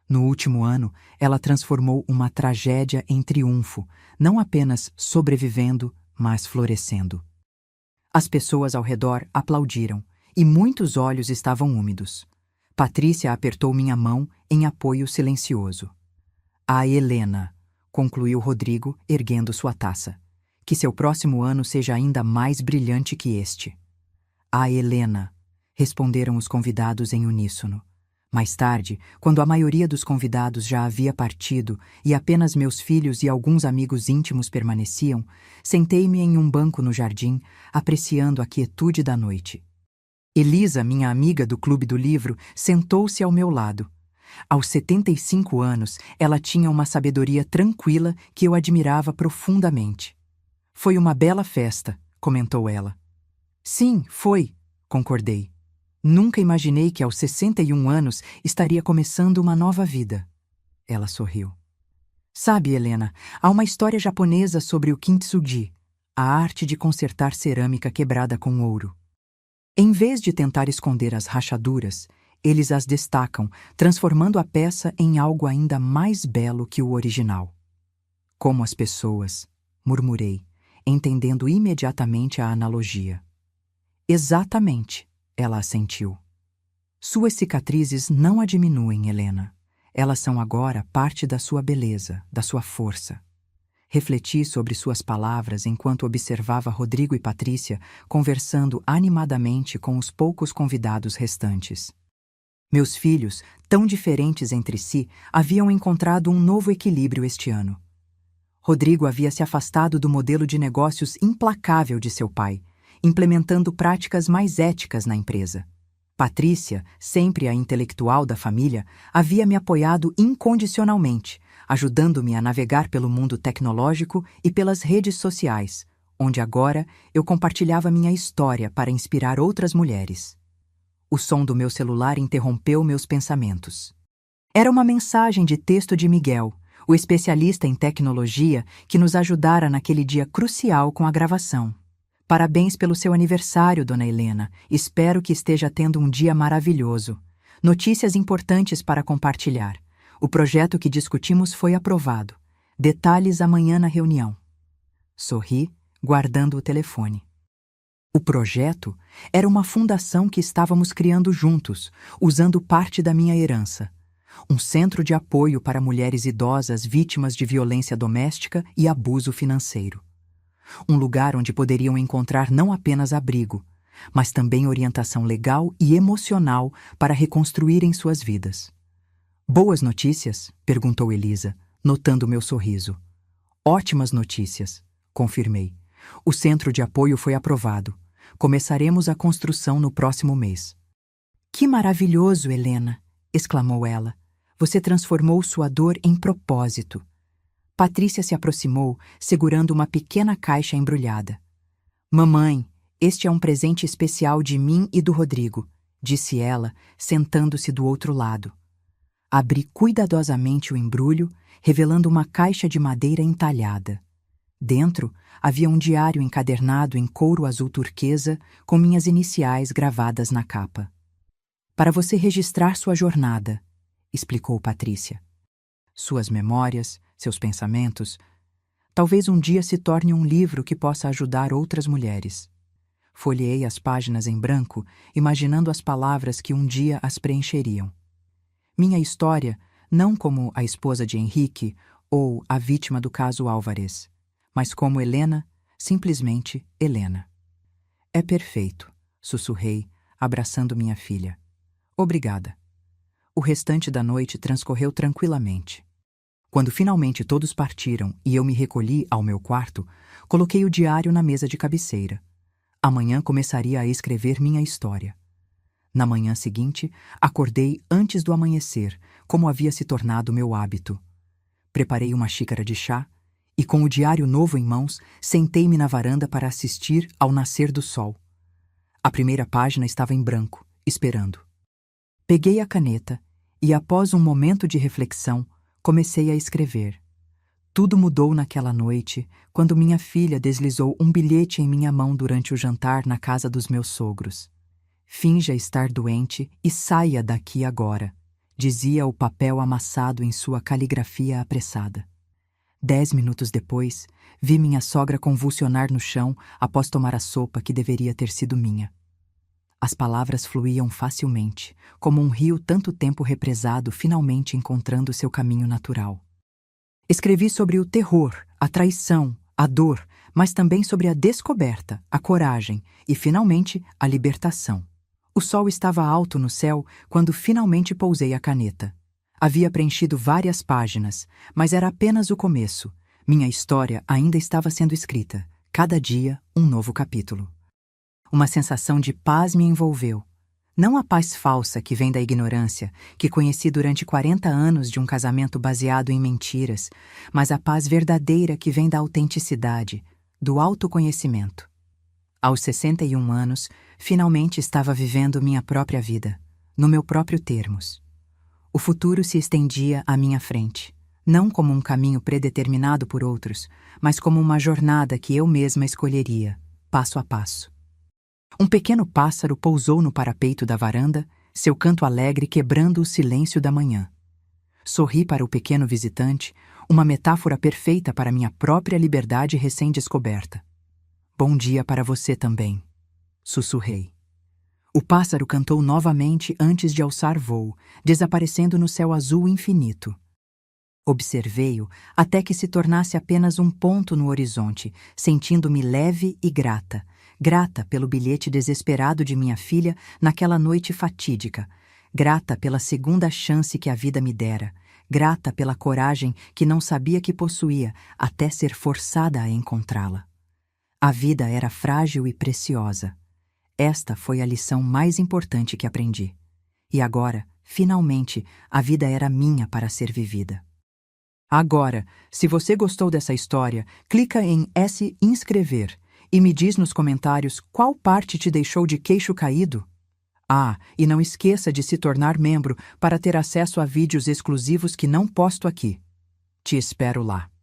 No último ano, ela transformou uma tragédia em triunfo, não apenas sobrevivendo, mas florescendo. As pessoas ao redor aplaudiram, e muitos olhos estavam úmidos. Patrícia apertou minha mão em apoio silencioso. "A Helena", concluiu Rodrigo, erguendo sua taça. "Que seu próximo ano seja ainda mais brilhante que este." "A Helena", responderam os convidados em uníssono. Mais tarde, quando a maioria dos convidados já havia partido e apenas meus filhos e alguns amigos íntimos permaneciam, sentei-me em um banco no jardim, apreciando a quietude da noite. Elisa, minha amiga do Clube do Livro, sentou-se ao meu lado. Aos 75 anos, ela tinha uma sabedoria tranquila que eu admirava profundamente. "Foi uma bela festa", comentou ela. "Sim, foi", concordei. "Nunca imaginei que aos 61 anos estaria começando uma nova vida." Ela sorriu. "Sabe, Helena, há uma história japonesa sobre o kintsugi, a arte de consertar cerâmica quebrada com ouro. Em vez de tentar esconder as rachaduras, eles as destacam, transformando a peça em algo ainda mais belo que o original." "Como as pessoas", murmurei, entendendo imediatamente a analogia. "Exatamente", ela assentiu. "Suas cicatrizes não a diminuem, Helena. Elas são agora parte da sua beleza, da sua força." Refleti sobre suas palavras enquanto observava Rodrigo e Patrícia conversando animadamente com os poucos convidados restantes. Meus filhos, tão diferentes entre si, haviam encontrado um novo equilíbrio este ano. Rodrigo havia se afastado do modelo de negócios implacável de seu pai, implementando práticas mais éticas na empresa. Patrícia, sempre a intelectual da família, havia me apoiado incondicionalmente, ajudando-me a navegar pelo mundo tecnológico e pelas redes sociais, onde agora eu compartilhava minha história para inspirar outras mulheres. O som do meu celular interrompeu meus pensamentos. Era uma mensagem de texto de Miguel, o especialista em tecnologia que nos ajudara naquele dia crucial com a gravação. Parabéns pelo seu aniversário, Dona Helena. Espero que esteja tendo um dia maravilhoso. Notícias importantes para compartilhar. O projeto que discutimos foi aprovado. Detalhes amanhã na reunião. Sorri, guardando o telefone. O projeto era uma fundação que estávamos criando juntos, usando parte da minha herança. Um centro de apoio para mulheres idosas vítimas de violência doméstica e abuso financeiro. Um lugar onde poderiam encontrar não apenas abrigo, mas também orientação legal e emocional para reconstruírem suas vidas. Boas notícias? Perguntou Elisa, notando meu sorriso. Ótimas notícias, confirmei. O centro de apoio foi aprovado. Começaremos a construção no próximo mês. Que maravilhoso, Helena! Exclamou ela. Você transformou sua dor em propósito. Patrícia se aproximou, segurando uma pequena caixa embrulhada. Mamãe, este é um presente especial de mim e do Rodrigo, disse ela, sentando-se do outro lado. Abri cuidadosamente o embrulho, revelando uma caixa de madeira entalhada. Dentro havia um diário encadernado em couro azul turquesa com minhas iniciais gravadas na capa. Para você registrar sua jornada, explicou Patrícia. Suas memórias, seus pensamentos, talvez um dia se torne um livro que possa ajudar outras mulheres. Folheei as páginas em branco, imaginando as palavras que um dia as preencheriam. Minha história, não como a esposa de Henrique ou a vítima do caso Álvares, mas como Helena, simplesmente Helena. É perfeito, sussurrei, abraçando minha filha. Obrigada. O restante da noite transcorreu tranquilamente. Quando finalmente todos partiram e eu me recolhi ao meu quarto, coloquei o diário na mesa de cabeceira. Amanhã começaria a escrever minha história. Na manhã seguinte, acordei antes do amanhecer, como havia se tornado meu hábito. Preparei uma xícara de chá e, com o diário novo em mãos, sentei-me na varanda para assistir ao nascer do sol. A primeira página estava em branco, esperando. Peguei a caneta e, após um momento de reflexão, comecei a escrever. Tudo mudou naquela noite, quando minha filha deslizou um bilhete em minha mão durante o jantar na casa dos meus sogros. Finja estar doente e saia daqui agora, dizia o papel amassado em sua caligrafia apressada. 10 minutos depois, vi minha sogra convulsionar no chão após tomar a sopa que deveria ter sido minha. As palavras fluíam facilmente, como um rio tanto tempo represado finalmente encontrando seu caminho natural. Escrevi sobre o terror, a traição, a dor, mas também sobre a descoberta, a coragem e, finalmente, a libertação. O sol estava alto no céu quando finalmente pousei a caneta. Havia preenchido várias páginas, mas era apenas o começo. Minha história ainda estava sendo escrita. Cada dia, um novo capítulo. Uma sensação de paz me envolveu. Não a paz falsa que vem da ignorância, que conheci durante 40 anos de um casamento baseado em mentiras, mas a paz verdadeira que vem da autenticidade, do autoconhecimento. Aos 61 anos, finalmente estava vivendo minha própria vida, no meu próprio termos. O futuro se estendia à minha frente, não como um caminho predeterminado por outros, mas como uma jornada que eu mesma escolheria, passo a passo. Um pequeno pássaro pousou no parapeito da varanda, seu canto alegre quebrando o silêncio da manhã. Sorri para o pequeno visitante, uma metáfora perfeita para minha própria liberdade recém-descoberta. Bom dia para você também, sussurrei. O pássaro cantou novamente antes de alçar voo, desaparecendo no céu azul infinito. Observei-o até que se tornasse apenas um ponto no horizonte, sentindo-me leve e grata. Grata pelo bilhete desesperado de minha filha naquela noite fatídica. grata pela segunda chance que a vida me dera, grata pela coragem que não sabia que possuía até ser forçada a encontrá-la. A vida era frágil e preciosa. Esta foi a lição mais importante que aprendi. E agora, finalmente, a vida era minha para ser vivida. Agora, se você gostou dessa história, clica em S inscrever e me diz nos comentários qual parte te deixou de queixo caído. Ah, e não esqueça de se tornar membro para ter acesso a vídeos exclusivos que não posto aqui. Te espero lá.